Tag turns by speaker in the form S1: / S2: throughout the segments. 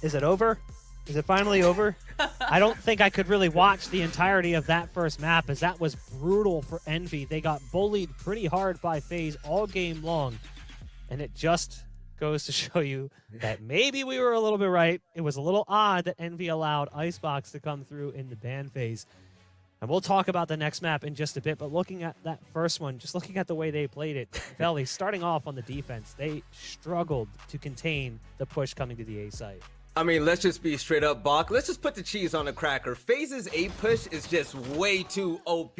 S1: Is it over? Is it finally over? I don't think I could really watch the entirety of that first map, as that was brutal for Envy. They got bullied pretty hard by FaZe all game long, and it just goes to show you that maybe we were a little bit right. It was a little odd that Envy allowed Icebox to come through in the ban phase. And we'll talk about the next map in just a bit, but looking at that first one, just looking at the way they played it, Veli, starting off on the defense, they struggled to contain the push coming to the A site.
S2: I mean, let's just be straight up, Bach. Let's just put the cheese on the cracker. FaZe's A push is just way too OP.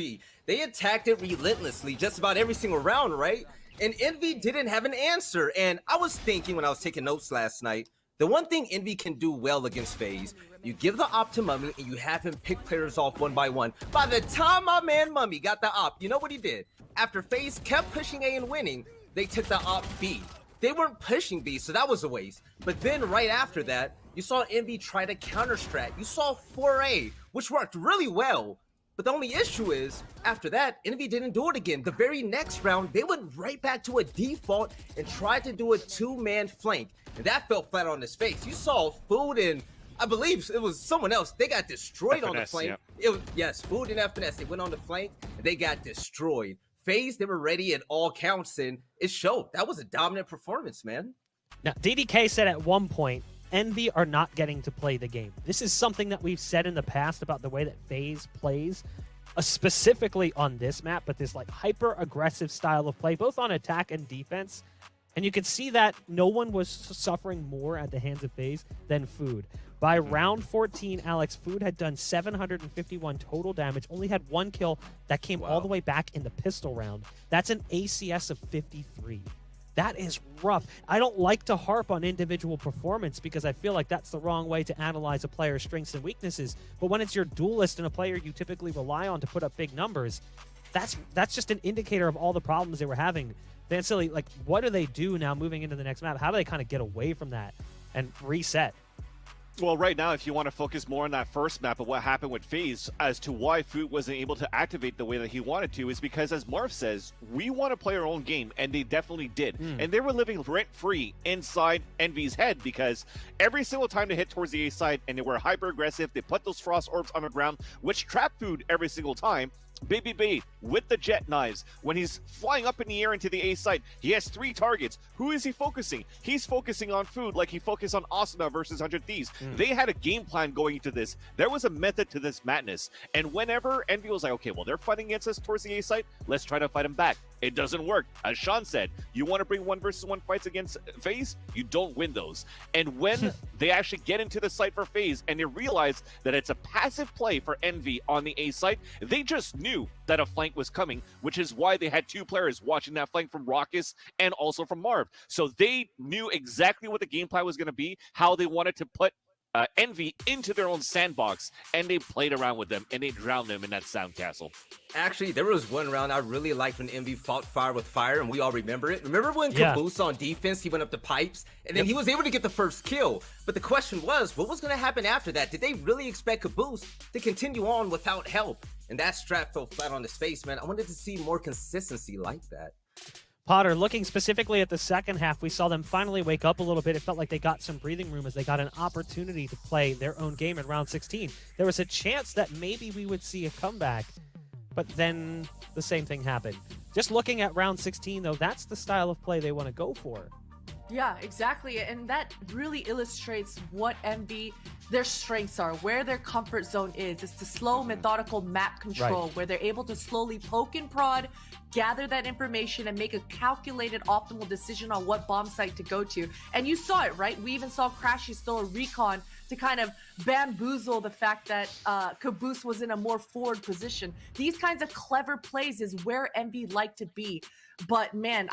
S2: They attacked it relentlessly just about every single round, right? And Envy didn't have an answer. And I was thinking when I was taking notes last night, the one thing Envy can do well against FaZe, you give the op to Mummy and you have him pick players off one by one. By the time my man Mummy got the op, you know what he did? After FaZe kept pushing A and winning, they took the op B. They weren't pushing B, so that was a waste. But then right after that, you saw Envy try to counter strat. You saw 4A, which worked really well. But the only issue is, after that, Envy didn't do it again. The very next round, they went right back to a default and tried to do a two-man flank. And that fell flat on his face. You saw Food and, I believe it was someone else, they got destroyed on the flank. Yeah. It was, yes, Food and FNS, they went on the flank and they got destroyed. FaZe, they were ready at all counts, and it showed. That was a dominant performance, man.
S1: Now, DDK said at one point, Envy are not getting to play the game. This is something that we've said in the past about the way that FaZe plays, specifically on this map, but this like hyper-aggressive style of play, both on attack and defense. And you can see that no one was suffering more at the hands of FaZe than Food. By round 14, Alex, Food had done 751 total damage, only had one kill that came all the way back in the pistol round. That's an ACS of 53. That is rough. I don't like to harp on individual performance because I feel like that's the wrong way to analyze a player's strengths and weaknesses. But when it's your duelist and a player you typically rely on to put up big numbers, that's just an indicator of all the problems they were having. Vansili, like, what do they do now moving into the next map? How do they kind of get away from that and reset?
S3: Well, right now, if you want to focus more on that first map of what happened with FaZe as to why Food wasn't able to activate the way that he wanted to, is because, as Marv says, we want to play our own game, and they definitely did. And they were living rent-free inside Envy's head, because every single time they hit towards the A side and they were hyper-aggressive, they put those frost orbs on the ground, which trapped Food every single time. Baby B with the jet knives. When he's flying up in the air into the A site, he has 3 targets. Who is he focusing? He's focusing on Food like he focused on Asuna versus 100 Thieves. They had a game plan going into this. There was a method to this madness. And whenever Envy was like, okay, well, they're fighting against us towards the A site, let's try to fight them back. It doesn't work. As Sean said, you want to bring 1v1 fights against FaZe, you don't win those. And when they actually get into the site for FaZe and they realize that it's a passive play for Envy on the A site, they just knew that a flank was coming, which is why they had 2 players watching that flank from Raucus and also from Marv. So they knew exactly what the game plan was going to be, how they wanted to put Envy into their own sandbox, and they played around with them, and they drowned them in that sound castle.
S2: Actually, there was one round I really liked when Envy fought fire with fire, and we all remember it. Remember when Caboose on defense, he went up the pipes, and then he was able to get the first kill. But the question was, what was going to happen after that? Did they really expect Caboose to continue on without help? And that strap fell flat on his face, man. I wanted to see more consistency like that.
S1: Potter, looking specifically at the second half, we saw them finally wake up a little bit. It felt like they got some breathing room as they got an opportunity to play their own game in round 16. There was a chance that maybe we would see a comeback, but then the same thing happened. Just looking at round 16, though, that's the style of play they want to go for.
S4: Yeah, exactly. And that really illustrates what Envy, their strengths are, where their comfort zone is. It's the slow, methodical map control, where they're able to slowly poke and prod, gather that information, and make a calculated, optimal decision on what bomb site to go to. And you saw it, right? We even saw Crashy throw a recon to kind of bamboozle the fact that Caboose was in a more forward position. These kinds of clever plays is where Envy like to be. But man,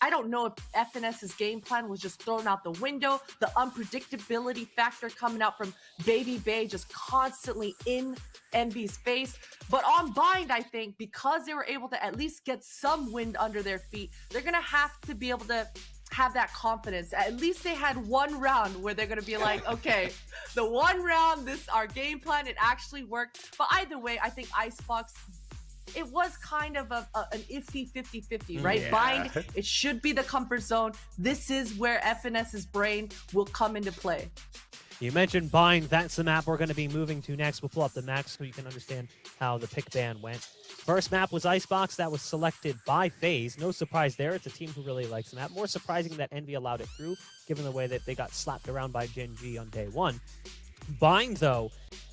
S4: I don't know if FNS's game plan was just thrown out the window. The unpredictability factor coming out from Baby Bay just constantly in Envy's face. But on Bind, I think, because they were able to at least get some wind under their feet, they're going to have to be able to have that confidence. At least they had one round where they're going to be like, okay, the one round, this our game plan, it actually worked. But either way, I think Icebox, it was kind of an iffy 50-50, right? Bind, it should be the comfort zone. This is where FNS's brain will come into play.
S1: You mentioned Bind. That's the map we're going to be moving to next. We'll pull up the map so you can understand how the pick ban went. First map was Icebox. That was selected by FaZe. No surprise there. It's a team who really likes the map. More surprising that Envy allowed it through, given the way that they got slapped around by Gen G on day one. Bind, though,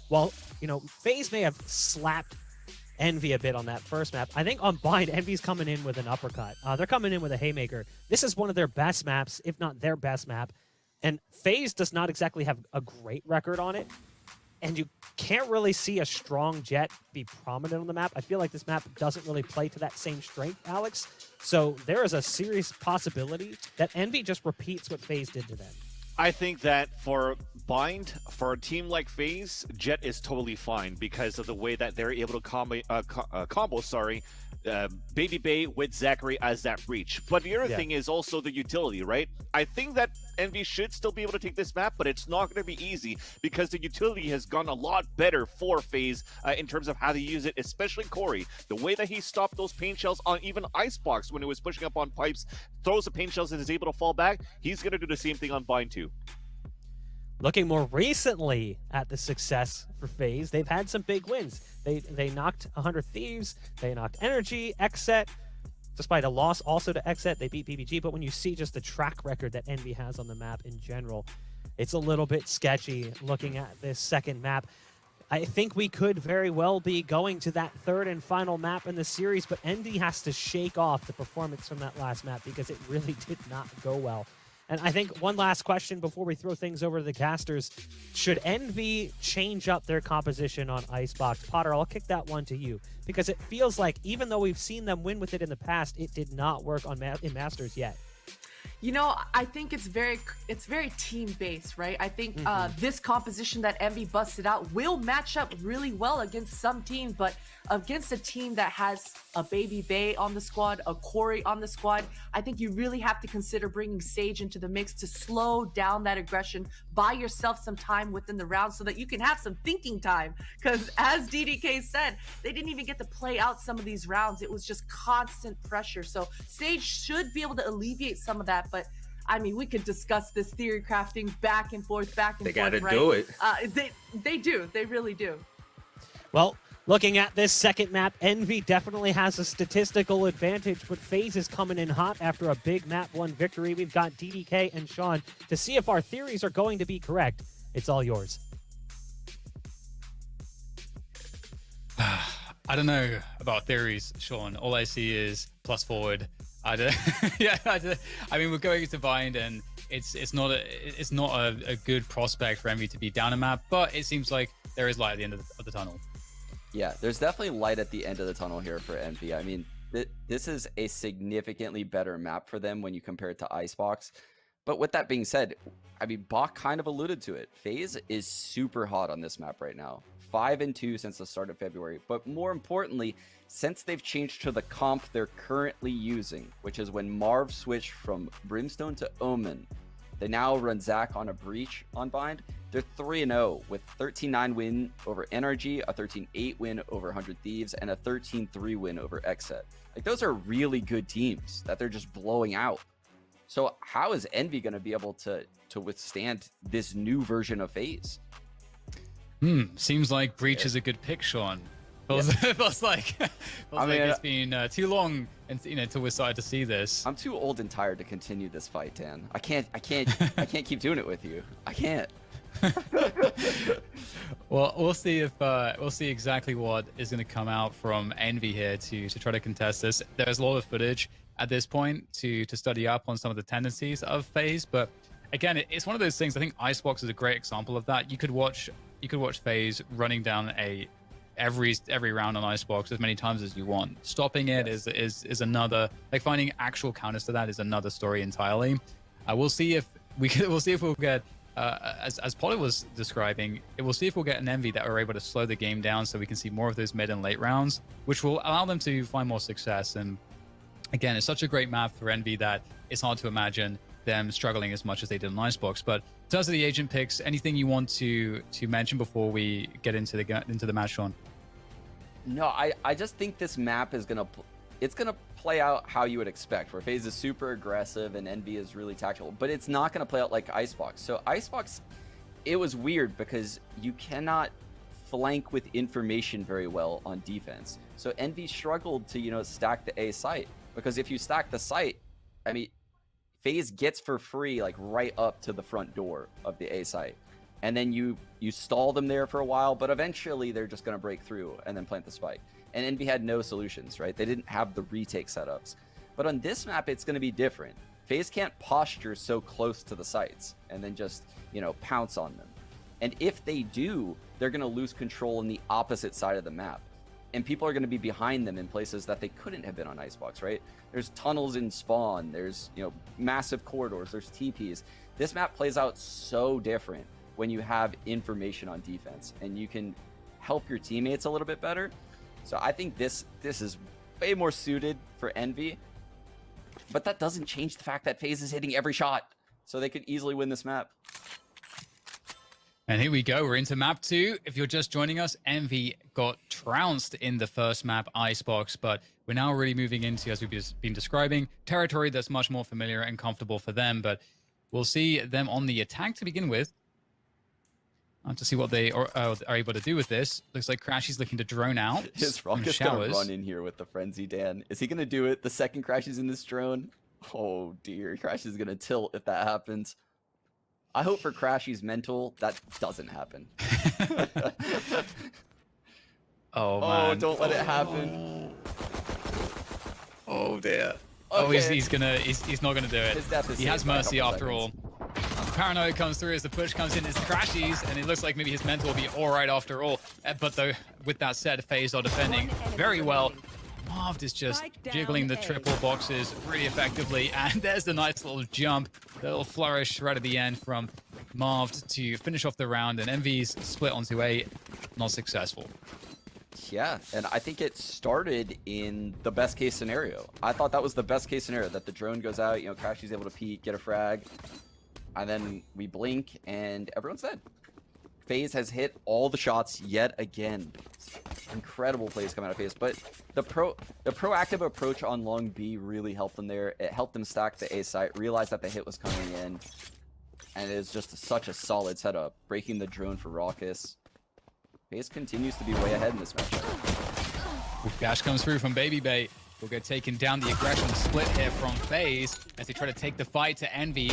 S1: well, you know, FaZe may have slapped Envy a bit on that first map. I think on Bind, Envy's coming in with an uppercut. They're coming in with a haymaker. This is one of their best maps, if not their best map. And FaZe does not exactly have a great record on it. And you can't really see a strong Jet be prominent on the map. I feel like this map doesn't really play to that same strength, Alex. So there is a serious possibility that Envy just repeats what FaZe did to them.
S3: I think that for Bind, for a team like FaZe, Jet is totally fine because of the way that they're able to combo Baby Bay with Zachary as that breach. But the other thing is also the utility, right? I think that Envy should still be able to take this map, but it's not going to be easy because the utility has gone a lot better for FaZe in terms of how they use it, especially Corey. The way that he stopped those paint shells on even Icebox when it was pushing up on pipes, throws the paint shells and is able to fall back, he's going to do the same thing on Bind too.
S1: Looking more recently at the success for FaZe, they've had some big wins. They knocked 100 Thieves, they knocked Energy, Xset. Despite a loss also to Xset, they beat PBG. But when you see just the track record that Envy has on the map in general, it's a little bit sketchy looking at this second map. I think we could very well be going to that third and final map in the series, but Envy has to shake off the performance from that last map because it really did not go well. And I think one last question before we throw things over to the casters. Should Envy change up their composition on Icebox? Potter, I'll kick that one to you. Because it feels like even though we've seen them win with it in the past, it did not work on in Masters yet.
S4: You know, I think it's very team-based, right? I think this composition that Envy busted out will match up really well against some teams, but against a team that has a Baby Bay on the squad, a Corey on the squad, I think you really have to consider bringing Sage into the mix to slow down that aggression, buy yourself some time within the round so that you can have some thinking time. Because as DDK said, they didn't even get to play out some of these rounds. It was just constant pressure. So Sage should be able to alleviate some of that. But I mean, we could discuss this theory crafting back and forth,
S2: They gotta do it.
S4: They do. They really do.
S1: Well, looking at this second map, Envy definitely has a statistical advantage, but FaZe is coming in hot after a big map 1 victory. We've got DDK and Sean to see if our theories are going to be correct. It's all yours.
S5: I don't know about theories, Sean. All I see is plus forward. I mean, we're going into Bind, and it's not a good prospect for Envy to be down a map, but it seems like there is light at the end of the tunnel.
S6: Yeah, there's definitely light at the end of the tunnel here for Envy. I mean, this is a significantly better map for them when you compare it to Icebox. But with that being said, I mean, Bach kind of alluded to it. FaZe is super hot on this map right now. 5-2 since the start of February. But more importantly, since they've changed to the comp they're currently using, which is when Marv switched from Brimstone to Omen, they now run Zach on a breach on Bind. They're 3-0 with 13-9 win over NRG, a 13-8 win over 100 Thieves, and a 13-3 win over Xset. Like, those are really good teams that they're just blowing out. So how is Envy going to be able to withstand this new version of FaZe?
S5: Seems like breach is a good pick, Sean. Feels like it's been too long, and until we started to see this.
S6: I'm too old and tired to continue this fight, Dan. I can't keep doing it with you. I can't.
S5: Well, we'll see if we'll see exactly what is going to come out from Envy here to try to contest this. There's a lot of footage at this point to study up on some of the tendencies of FaZe, but again, it's one of those things. I think Icebox is a great example of that. You could watch FaZe running down every round on Icebox as many times as you want. Stopping it is another, like, finding actual counters to that is another story entirely. We'll see if we'll get as Polly was describing, we'll see if we'll get an Envy that are able to slow the game down so we can see more of those mid and late rounds, which will allow them to find more success. And again, it's such a great map for Envy that it's hard to imagine them struggling as much as they did on Icebox. But in terms of the agent picks, anything you want to mention before we get into the match, Sean?
S6: No, I just think this map is gonna play out how you would expect, where FaZe is super aggressive and Envy is really tactical, but it's not gonna play out like Icebox. So Icebox, it was weird because you cannot flank with information very well on defense. So Envy struggled to, you know, stack the A site, because if you stack the site, I mean, FaZe gets for free like right up to the front door of the A site. And then you stall them there for a while, but eventually they're just going to break through and then plant the spike. And Envy had no solutions, right? They didn't have the retake setups. But on this map, it's going to be different. FaZe can't posture so close to the sites and then just, you know, pounce on them. And if they do, they're going to lose control on the opposite side of the map. And people are going to be behind them in places that they couldn't have been on Icebox, right? There's tunnels in spawn. There's, you know, massive corridors. There's TPs. This map plays out so different when you have information on defense and you can help your teammates a little bit better. So I think this is way more suited for Envy. But that doesn't change the fact that FaZe is hitting every shot. So they could easily win this map.
S5: And here we go. We're into map 2. If you're just joining us, Envy got trounced in the first map, Icebox, but we're now really moving into, as we've been describing, territory that's much more familiar and comfortable for them. But we'll see them on the attack to begin with. To see what they are able to do with this. Looks like Crashy's looking to drone out.
S6: His Rocket's gonna run in here with the Frenzy, Dan. Is he gonna do it the second Crashy's in this drone? Oh dear, Crash is gonna tilt if that happens. I hope for Crashy's mental that doesn't happen.
S5: Oh man!
S6: Oh, don't let it happen.
S5: Oh dear.
S6: Okay.
S5: Oh, he's not gonna do it.
S6: His death is
S5: he
S6: saved
S5: has
S6: by a
S5: mercy
S6: couple
S5: after all.
S6: seconds.
S5: Paranoia comes through as the push comes in. It's Crashies, and it looks like maybe his mental will be all right after all. But though, with that said, FaZe are defending very well. Marved is just jiggling the triple boxes really effectively, and there's the nice little jump, the little flourish right at the end from Marved to finish off the round, and Envy's split onto A, not successful.
S6: Yeah, and I think it started in the best case scenario. I thought that was the best case scenario, that the drone goes out, you know, Crashy's able to peek, get a frag, and then we blink and everyone's dead. FaZe has hit all the shots yet again. Incredible plays coming out of FaZe, but the proactive approach on long B really helped them there. It helped them stack the A site, realize that the hit was coming in, and it is just such a solid setup, breaking the drone for Raucus. FaZe continues to be way ahead in this matchup.
S5: Dash comes through from Baby Bay. Will get taken down. The aggression split here from FaZe as they try to take the fight to Envy.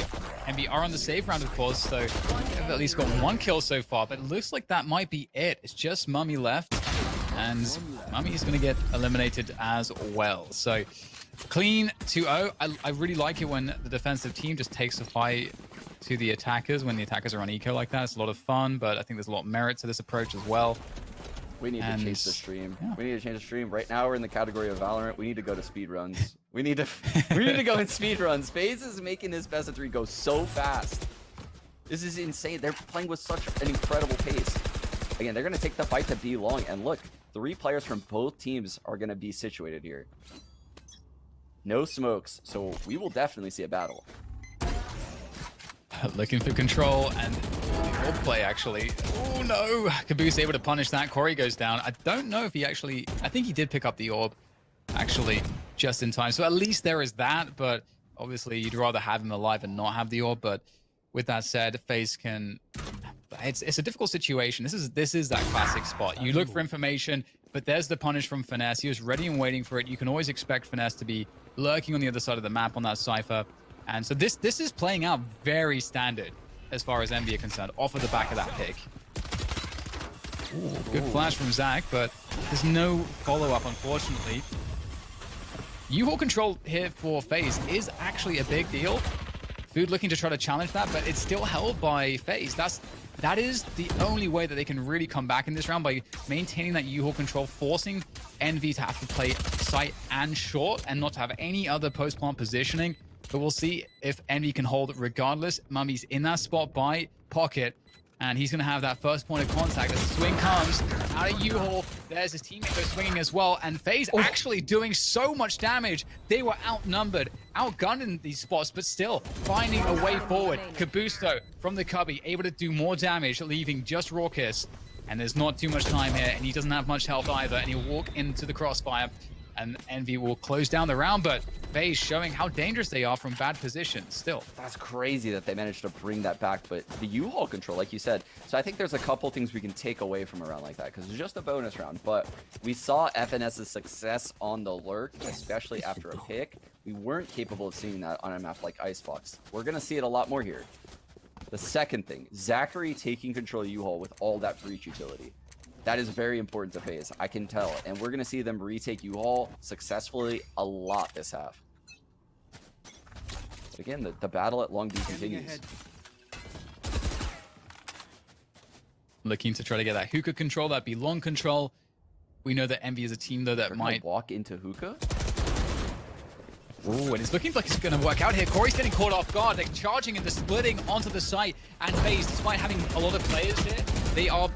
S5: Envy are on the save round, of course, so they've at least got one kill so far, but it looks like that might be it. It's just Mummy left, and Mummy is going to get eliminated as well. So clean 2-0. I really like it when the defensive team just takes the fight to the attackers when the attackers are on eco like that. It's a lot of fun, but I think there's a lot of merit to this approach as well.
S6: We need to change the stream.
S5: Yeah.
S6: We need to change the stream. Right now, we're in the category of Valorant. We need to go to speedruns. We need to go in speedruns. FaZe is making this best of 3 go so fast. This is insane. They're playing with such an incredible pace. Again, they're going to take the fight to B long. And look, 3 players from both teams are going to be situated here. No smokes, so we will definitely see a battle.
S5: Looking for control and orb play, actually. Oh no! Caboose able to punish that. Corey goes down. I don't know if he actually... I think he did pick up the orb, actually, just in time. So at least there is that, but obviously you'd rather have him alive and not have the orb. But with that said, FaZe can... It's a difficult situation. This is that classic spot. You look for information, but there's the punish from Finesse. He was ready and waiting for it. You can always expect Finesse to be lurking on the other side of the map on that Cypher. And so this is playing out very standard as far as Envy are concerned, off of the back of that pick. Ooh, good flash from Zach, but there's no follow-up, unfortunately. U-Haul control here for FaZe is actually a big deal. Food looking to try to challenge that, but it's still held by FaZe. That is the only way that they can really come back in this round, by maintaining that U-Haul control, forcing Envy to have to play site and short and not to have any other post-plant positioning. But we'll see if Envy can hold regardless. Mummy's in that spot by Pocket, and he's going to have that first point of contact as the swing comes out of U-Haul. There's his teammate goes swinging as well, and FaZe actually doing so much damage. They were outnumbered, outgunned in these spots, but still finding a way forward. Caboose, though, from the cubby, able to do more damage, leaving just Raucus. And there's not too much time here, and he doesn't have much health either, and he'll walk into the crossfire. and Envy will close down the round, but FaZe showing how dangerous they are from bad positions still.
S6: That's crazy that they managed to bring that back, but the U-Haul control, like you said. So I think there's a couple things we can take away from a round like that, because it's just a bonus round, but we saw FNS's success on the lurk, especially after a pick. We weren't capable of seeing that on a map like Icebox. We're going to see it a lot more here. The second thing, Zachary taking control of U-Haul with all that breach utility. That is very important to FaZe, I can tell. And we're going to see them retake U-Haul successfully a lot this half. But again, the battle at Long B continues.
S5: Looking to try to get that hookah control, that be long control. We know that Envy is a team, though, that might
S6: walk into hookah.
S5: Ooh, and it's looking like it's going to work out here. Corey's getting caught off guard. They're charging and they're splitting onto the site. And FaZe, despite having a lot of players here, they are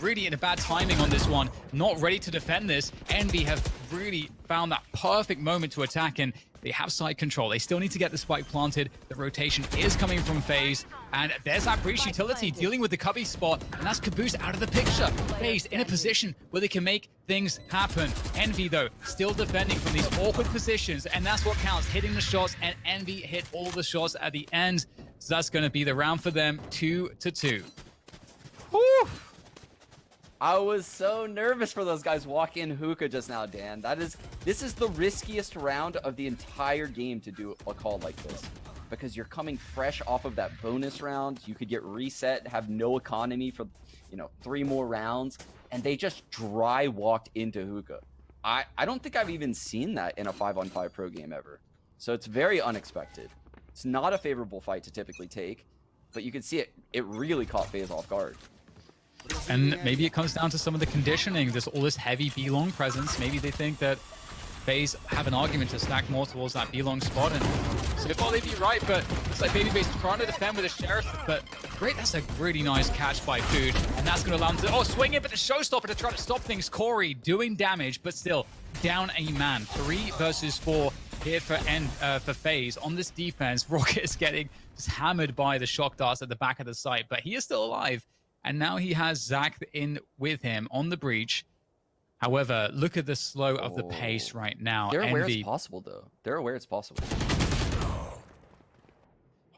S5: really in a bad timing on this one. Not ready to defend this. Envy have really found that perfect moment to attack, and they have side control. They still need to get the spike planted. The rotation is coming from FaZe, and there's that breach utility dealing with the cubby spot, and that's Caboose out of the picture. FaZe in a position where they can make things happen. Envy, though, still defending from these awkward positions, and that's what counts, hitting the shots, and Envy hit all the shots at the end. So that's going to be the round for them, 2-2.
S6: Whew. I was so nervous for those guys walking in hookah just now, Dan. This is the riskiest round of the entire game to do a call like this, because you're coming fresh off of that bonus round. You could get reset, have no economy for 3 more rounds, and they just dry walked into hookah. I don't think I've even seen that in a 5-on-5 pro game ever. So it's very unexpected. It's not a favorable fight to typically take, but you can see it really caught FaZe off guard.
S5: And maybe it comes down to some of the conditioning. There's all this heavy B-long presence. Maybe they think that FaZe have an argument to stack more towards that B-long spot. And so far they'd be right, but it's like Babyface trying to defend with a Sheriff. But great, that's a really nice catch by Food. And that's going to allow him to, swing in for the showstopper to try to stop things. Corey doing damage, but still down a man. 3 versus 4 here for FaZe. On this defense, Rocket is getting just hammered by the shock darts at the back of the site, but he is still alive. And now he has Zach in with him on the breach. However, look at the slow of the pace right now.
S6: They're aware it's possible, though. They're aware it's possible.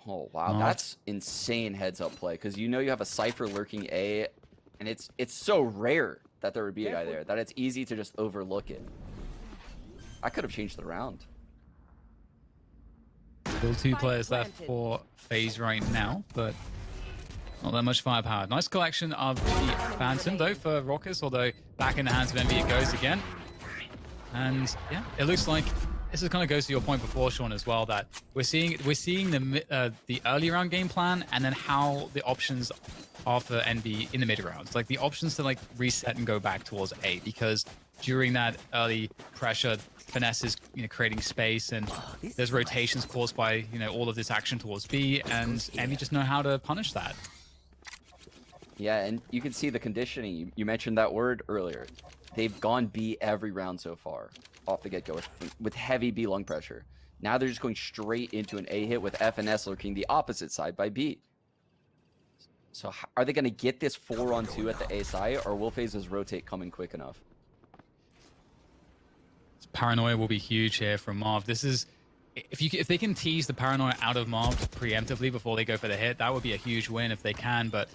S6: Oh, wow. That's insane heads-up play, because you have a Cypher lurking A, and it's so rare that there would be a guy there that it's easy to just overlook it. I could have changed the round.
S5: Still 2 players left for FaZe right now, but not that much firepower. Nice collection of the Phantom, though, for Raucus, although back in the hands of Envy it goes again. And yeah, it looks like this is kind of goes to your point before, Sean, as well, that we're seeing the early round game plan, and then how the options are for Envy in the mid rounds. Like the options to reset and go back towards A, because during that early pressure, Finesse is creating space, and there's rotations caused by all of this action towards B, and Envy just know how to punish that.
S6: Yeah, and you can see the conditioning. You mentioned that word earlier. They've gone B every round so far, off the get-go, with heavy B lung pressure. Now they're just going straight into an A hit with FNS lurking the opposite side by B. So are they going to get this 4-on-2 at the A side, or will FaZe's rotate coming quick enough?
S5: Paranoia will be huge here from Marv. This is, if they can tease the Paranoia out of Marv preemptively before they go for the hit, that would be a huge win if they can, but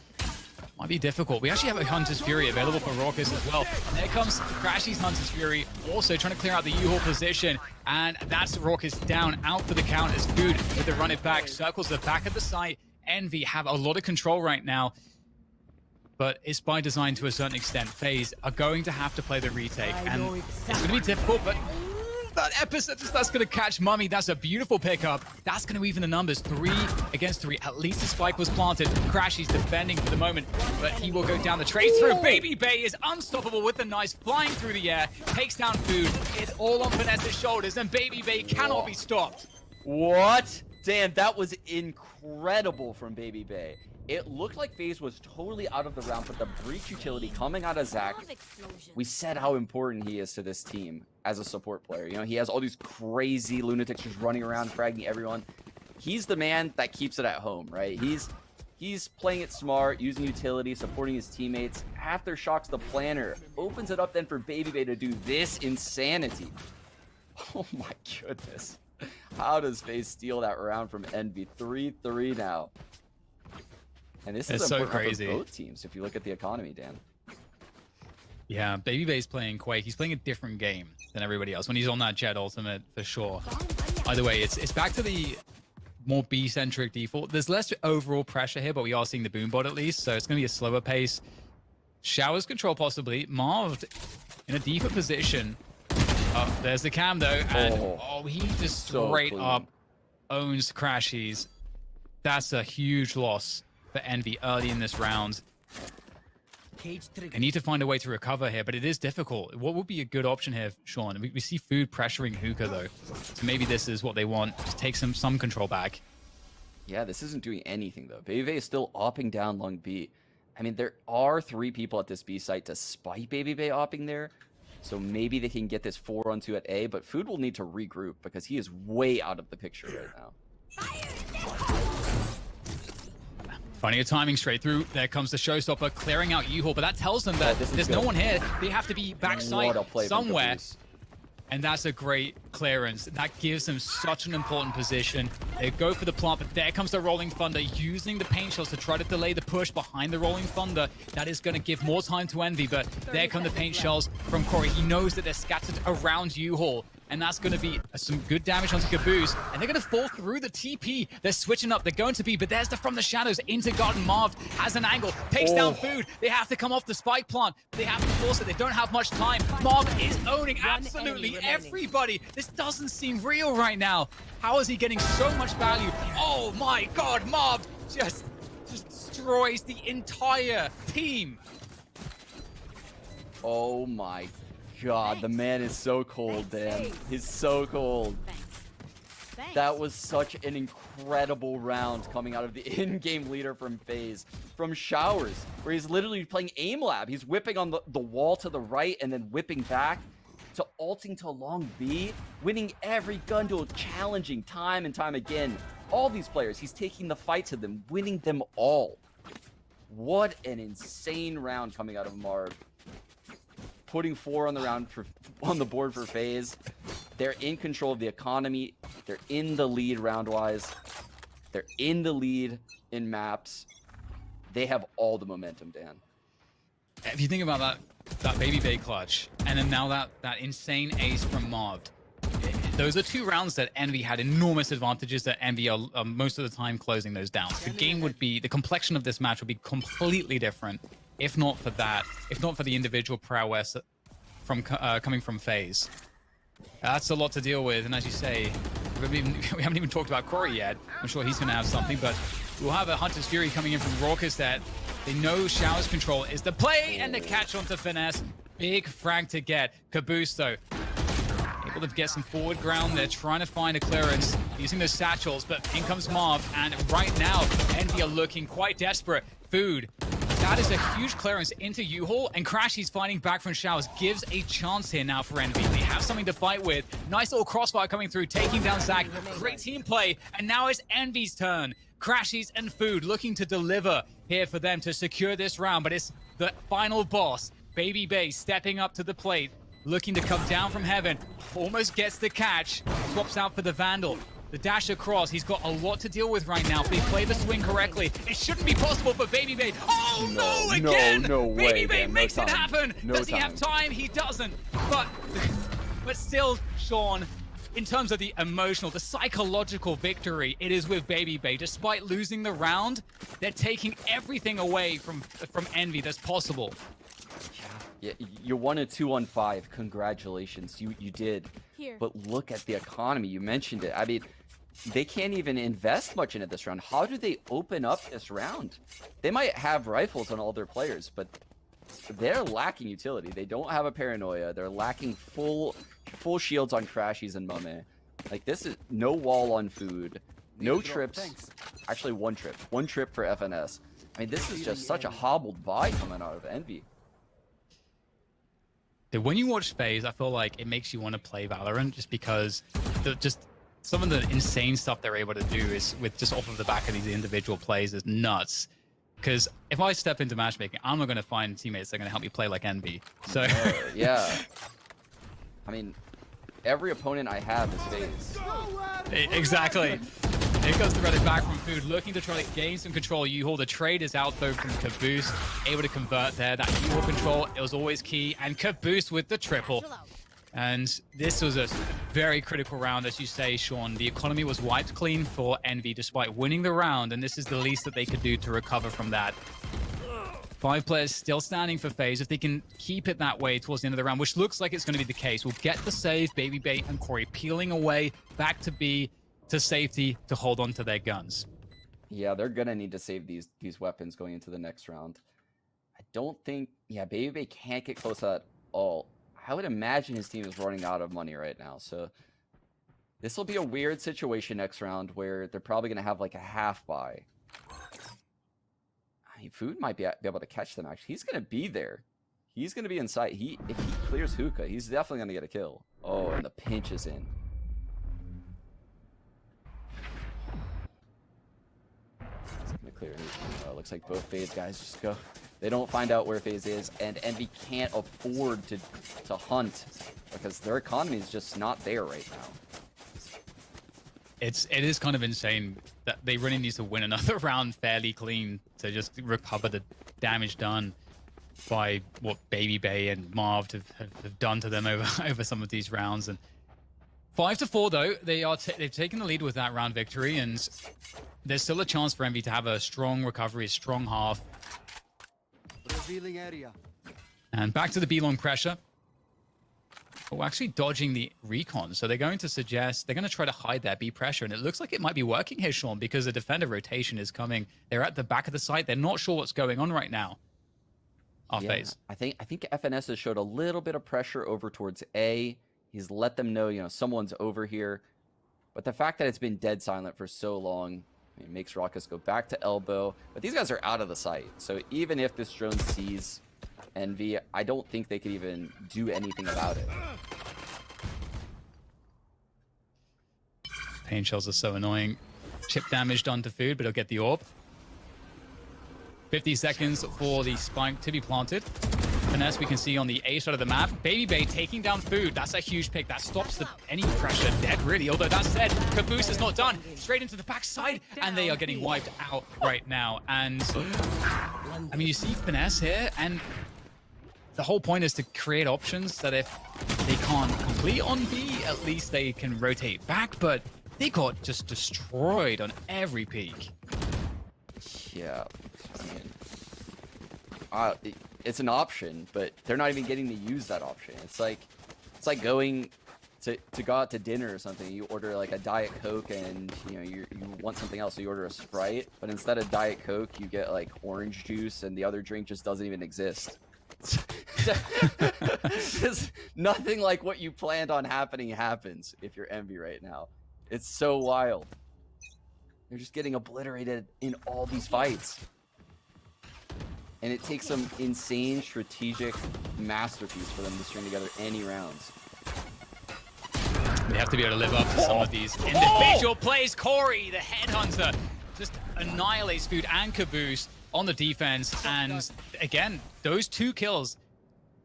S5: might be difficult. We actually have a Hunter's Fury available for Raucus as well. And there comes Crashy's Hunter's Fury, also trying to clear out the U-Haul position. And that's Raucus down, out for the count as Food with the run it back. Circles the back of the site. Envy have a lot of control right now, but it's by design to a certain extent. FaZe are going to have to play the retake, and it's going to be difficult, but that episode, that's going to catch Mummy. That's a beautiful pickup. That's going to even the numbers. 3 against 3. At least the spike was planted. Crashy's defending for the moment, but he will go down the trace through. Baby Bay is unstoppable with the knife flying through the air. Takes down Food. It's all on Finesse's shoulders, and Baby Bay cannot be stopped.
S6: What? Dan, that was incredible from Baby Bay. It looked like FaZe was totally out of the round, but the breach utility coming out of Zach, we said how important he is to this team as a support player. He has all these crazy lunatics just running around, fragging everyone. He's the man that keeps it at home, right? He's playing it smart, using utility, supporting his teammates. After shocks the planner, opens it up then for Baby Bay to do this insanity. Oh my goodness. How does FaZe steal that round from Envy? 3-3 now. And this
S5: It's
S6: is
S5: so
S6: important
S5: crazy.
S6: for both teams if you look at the economy, Dan.
S5: Yeah, BabyBay's playing Quake. He's playing a different game than everybody else when he's on that Jet ultimate, for sure. Either way, it's back to the more B-centric default. There's less overall pressure here, but we are seeing the boom bot at least, so it's going to be a slower pace. Showers control possibly. Marved in a deeper position. Oh, there's the cam though, and he just
S6: So
S5: straight
S6: clean.
S5: up owns Crashies. That's a huge loss for Envy early in this round. They need to find a way to recover here, but it is difficult. What would be a good option here, Sean? We see Food pressuring Hookah though, so maybe this is what they want to take some control back.
S6: Yeah, this isn't doing anything though. Baby is still opping down long B. I mean, there are 3 people at this B site despite Baby Bay opping there. So maybe they can get this 4-on-2 at A, but Food will need to regroup because he is way out of the picture right now.
S5: Finding a timing straight through. There comes the showstopper, clearing out U-Haul, but that tells them that
S6: this is
S5: there's
S6: good.
S5: no one here. They have to be backside
S6: What a play from
S5: somewhere.
S6: Caboose.
S5: And that's a great clearance. That gives them such an important position. They go for the plant, but there comes the Rolling Thunder, using the paint shells to try to delay the push behind the Rolling Thunder. That is going to give more time to Envy, but there come the paint shells from Corey. He knows that they're scattered around U-Haul, and that's going to be some good damage onto Caboose. And they're going to fall through the TP. They're switching up. They're going to be, but there's the from the shadows into Garden. Marv has an angle, takes down Food. They have to come off the spike plant. They have to force it. They don't have much time. Marv is owning absolutely everybody. This doesn't seem real right now. How is he getting so much value? Oh my God, Marv just destroys the entire team.
S6: Oh my God, the man is so cold, Dan. He's so cold. That was such an incredible round coming out of the in-game leader from FaZe. From Showers, where he's literally playing aim lab. He's whipping on the wall to the right and then whipping back to ulting to long B, winning every gun duel, challenging time and time again. All these players, he's taking the fight to them, winning them all. What an insane round coming out of Marv. Putting 4 on the board for FaZe. They're in control of the economy. They're in the lead round-wise. They're in the lead in maps. They have all the momentum, Dan.
S5: If you think about that Baby Bay clutch, and then now that insane ace from Marv, those are 2 rounds that Envy had enormous advantages that Envy are most of the time closing those down. The game would be, the complexion of this match would be completely different if not for that, if not for the individual prowess from coming from FaZe. That's a lot to deal with, and as you say, we haven't even talked about Corey yet. I'm sure he's going to have something, but we'll have a Hunter's Fury coming in from Raucous that they know Showers control is the play and the catch onto Finesse. Big frag to get. Caboose, though, able to get some forward ground. They're trying to find a clearance using those satchels, but in comes Marv, and right now, Envy are looking quite desperate. Food. That is a huge clearance into U-Haul, and Crashy's fighting back from Showers gives a chance here now for Envy. They have something to fight with. Nice little crossfire coming through, taking down Zach. Great team play, and now it's Envy's turn. Crashies and Food looking to deliver here for them to secure this round, but it's the final boss. Baby Bay stepping up to the plate, looking to come down from heaven. Almost gets the catch, swaps out for the Vandal. The dash across, he's got a lot to deal with right now. If they play the swing correctly, it shouldn't be possible for Baby Bay. Oh no, again!
S6: No way,
S5: Baby Bay
S6: Dan,
S5: makes
S6: no
S5: it
S6: time.
S5: happen!
S6: No
S5: Does he have
S6: time.
S5: time? He doesn't. But still, Sean, in terms of the emotional, the psychological victory, it is with Baby Bay. Despite losing the round, they're taking everything away from Envy that's possible.
S6: Yeah, you won a 2-on-5. Congratulations, you did.
S7: Here.
S6: But look at the economy. You mentioned it. I mean, they can't even invest much into this round. How do they open up this round? They might have rifles on all their players, but they're lacking utility. They don't have a paranoia. They're lacking full shields on Crashies and Mame. Like, this is no wall on Food, no trips. Actually, one trip for FNS. I mean, this is just such a hobbled buy coming out of Envy.
S5: When you watch FaZe, I feel like it makes you want to play Valorant just because some of the insane stuff they're able to do is with just off of the back of these individual plays is nuts. Because if I step into matchmaking, I'm not going to find teammates that are going to help me play like Envy. So
S6: Yeah. I mean, every opponent I have is FaZe.
S5: Exactly. Here goes the Reddit back from Food, looking to try to gain some control. U-Haul, the trade is out though from Caboose, able to convert there. That U-Haul control, it was always key, and Caboose with the triple. And this was a very critical round, as you say, Sean. The economy was wiped clean for Envy despite winning the round, and this is the least that they could do to recover from that. 5 players still standing for FaZe. If they can keep it that way towards the end of the round, which looks like it's going to be the case, we'll get the save, Baby Bait and Corey peeling away back to B, to safety, to hold on to their guns.
S6: Yeah, they're gonna need to save these weapons going into the next round. I don't think, yeah, Baby Bait can't get close at all. I would imagine his team is running out of money right now, so this will be a weird situation next round where they're probably gonna have like a half buy. I mean, Food might be able to catch them. Actually, he's gonna be there. He's gonna be in sight. If he clears hookah, he's definitely gonna get a kill. Oh, and the pinch is in. Clear. Looks like both FaZe guys just go. They don't find out where FaZe is, and Envy can't afford to hunt because their economy is just not there right now.
S5: It is kind of insane that they really need to win another round fairly clean to just recover the damage done by what Baby Bay and Marv have done to them over some of these rounds. And 5-4 though, they've taken the lead with that round victory, and there's still a chance for Envy to have a strong recovery, a strong half.
S7: Revealing area.
S5: And back to the B-long pressure. Oh, actually dodging the recon. So they're going to suggest, they're going to try to hide their B pressure. And it looks like it might be working here, Sean, because the defender rotation is coming. They're at the back of the site. They're not sure what's going on right now. FaZe.
S6: I think FNS has showed a little bit of pressure over towards A. He's let them know, someone's over here. But the fact that it's been dead silent for so long, it makes Raucus go back to elbow. But these guys are out of the sight. So even if this drone sees Envy, I don't think they could even do anything about it.
S5: Pain shells are so annoying. Chip damage done to Food, but he'll get the orb. 50 seconds for the spike to be planted. Finesse we can see on the A side of the map. Baby Bay taking down Food. That's a huge pick. That stops any pressure dead, really. Although that said, Caboose is not done. Straight into the backside, and they are getting wiped out right now. And I mean, you see Finesse here, and the whole point is to create options that if they can't complete on B, at least they can rotate back. But they got just destroyed on every peak.
S6: Yeah, I mean, it's an option, but they're not even getting to use that option. It's like going to go out to dinner or something. You order like a Diet Coke, and you want something else, so you order a Sprite. But instead of Diet Coke, you get like orange juice, and the other drink just doesn't even exist. Just nothing like what you planned on happening happens if you're Envy right now. It's so wild. They're just getting obliterated in all these fights. And it takes some insane strategic masterpiece for them to string together any rounds.
S5: They have to be able to live up to some of these individual plays. Corey, the headhunter, just annihilates Food and Caboose on the defense. And again, those 2 kills,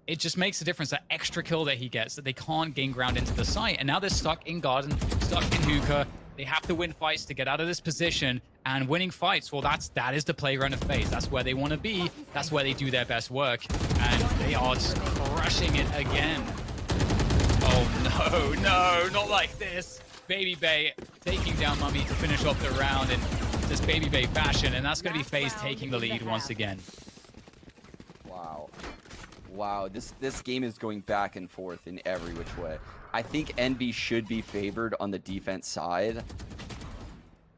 S5: it just makes a difference. That extra kill that he gets, that they can't gain ground into the site. And now they're stuck in garden, stuck in hookah. They have to win fights to get out of this position, and winning fights, well, that is the playground of FaZe. That's where they want to be. That's where they do their best work, and they are just crushing it again. Oh no, not like this. Baby Bay taking down Mummy to finish off the round in this Baby Bay fashion, and that's going to be FaZe taking the lead once again.
S6: Wow, this game is going back and forth in every which way. I think Envy should be favored on the defense side,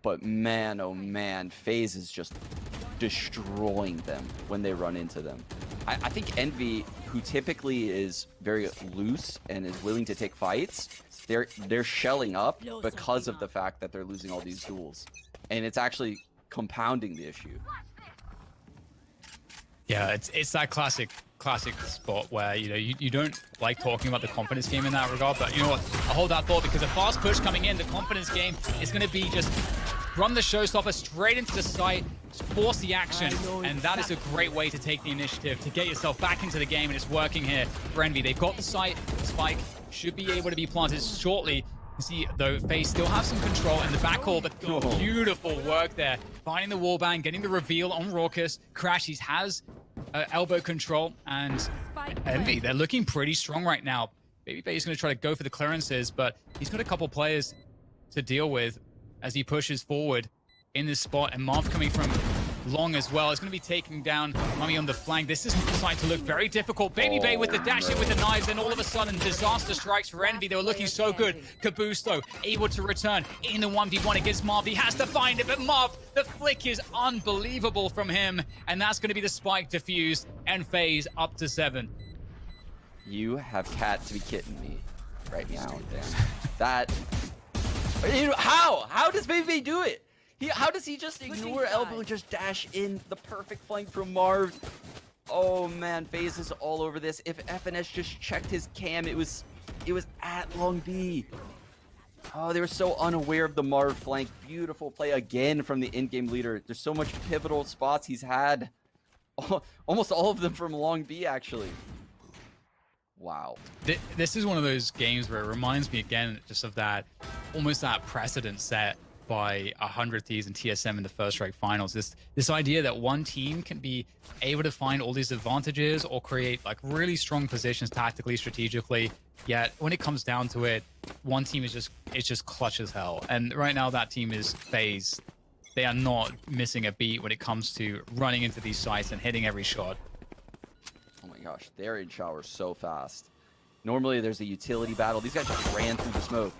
S6: but man, oh man, FaZe is just destroying them when they run into them. I think Envy, who typically is very loose and is willing to take fights, they're shelling up because of the fact that they're losing all these duels, and it's actually compounding the issue.
S5: Yeah, it's that classic spot where you don't like talking about the confidence game in that regard, but you know what, I'll hold that thought, because a fast push coming in, the confidence game is going to be just run the showstopper straight into the site, force the action, and that is a great way to take the initiative, to get yourself back into the game, and it's working here for Envy. They've got the site, Spike, should be able to be planted shortly. You see, though, FaZe still have some control in the backhaul, but beautiful work there. Finding the wallbang, getting the reveal on Raucus. Crashies has elbow control, and Envy, they're looking pretty strong right now. Babyface going to try to go for the clearances, but he's got a couple players to deal with as he pushes forward in this spot, and Marv coming from long as well. It's going to be taking down Mummy on the flank. This is starting to look very difficult. Bay with the dash in with the knives, and all of a sudden, disaster strikes for Envy. They were looking so good. Caboose, though, able to return in the 1v1 against Marv. He has to find it, but Marv, the flick is unbelievable from him, and that's going to be the spike defused, and FaZe up to 7.
S6: You have cat to be kidding me right now, Dan. That... How does Baby do it? How does he just ignore elbow and just dash in the perfect flank from Marv? Oh man, FaZe is all over this. If FNS just checked his cam, it was at Long B. Oh, they were so unaware of the Marv flank. Beautiful play again from the in-game leader. There's so much pivotal spots he's had. Almost all of them from Long B, actually. Wow.
S5: This is one of those games where it reminds me again just of that, almost that precedent set by 100 Thieves and TSM in the first rank finals. This idea that one team can be able to find all these advantages or create like really strong positions tactically, strategically, yet when it comes down to it, one team is just clutch as hell. And right now that team is FaZe. They are not missing a beat when it comes to running into these sites and hitting every shot.
S6: Oh my gosh, they're in shower so fast. Normally there's a utility battle. These guys just ran through the smoke.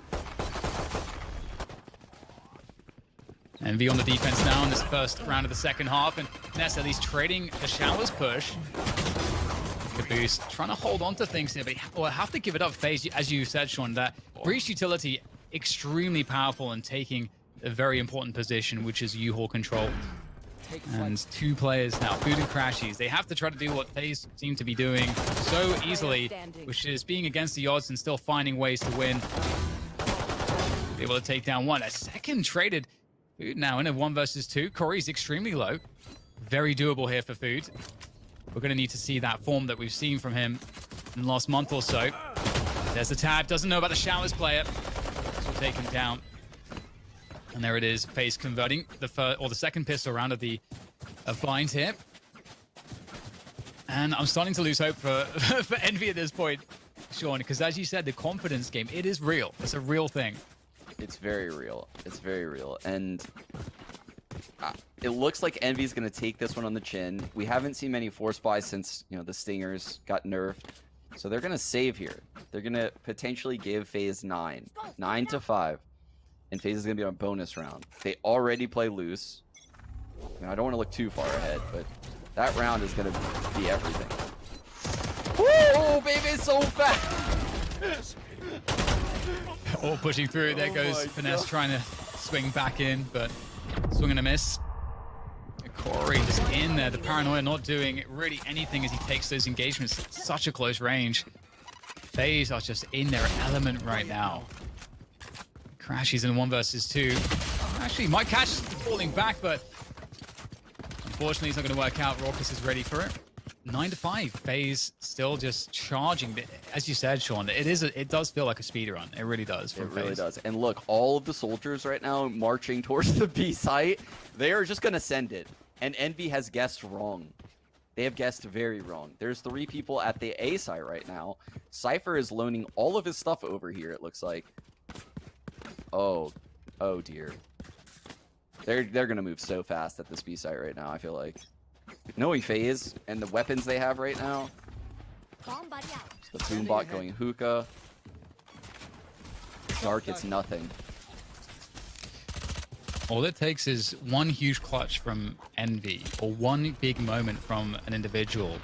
S5: Envy on the defense now in this first round of the second half, and Nessa at least trading the showers push. Caboose trying to hold on to things here, but we'll have to give it up. FaZe, as you said, Sean, that breach utility extremely powerful and taking a very important position, which is U-Haul control. And 2 players now, Food and Crashies. They have to try to do what FaZe seem to be doing so easily, which is being against the odds and still finding ways to win. Be able to take down one. A second traded. Food now in a 1 versus 2. Corey's extremely low. Very doable here for Food. We're going to need to see that form that we've seen from him in the last month or so. There's the tab. Doesn't know about the showers player. This will take him down. And there it is. FaZe converting the second pistol round of the bind here. And I'm starting to lose hope for Envy at this point, Sean, because as you said, the confidence game, it is real. It's a real thing.
S6: It's very real. It's very real. And it looks like Envy's going to take this one on the chin. We haven't seen many force buys since, the Stingers got nerfed. So they're going to save here. They're going to potentially give FaZe 9 to 5. And FaZe is going to be on a bonus round. They already play loose. I don't want to look too far ahead, but that round is going to be everything. Woo! Baby, it's so fast!
S5: All pushing through. There goes Finesse trying to swing back in, but swing and a miss. Corey just in there. The paranoia not doing really anything as he takes those engagements at such a close range. FaZe are just in their element right now. Crashies in 1 versus 2. Actually, might catch falling back, but unfortunately, it's not going to work out. Raucus is ready for it. 9 to 5. FaZe still just charging. As you said, Sean, it does feel like a speed run. It really does.
S6: It really does. And look, all of the soldiers right now marching towards the B site, they are just going to send it. And Envy has guessed wrong. They have guessed very wrong. There's 3 people at the A site right now. Cypher is loaning all of his stuff over here, it looks like. Oh dear. They're going to move so fast at this B site right now, I feel like. Knowing FaZe and the weapons they have right now. The Boombot going hookah. Dark, it's nothing.
S5: All it takes is one huge clutch from Envy or one big moment from an individual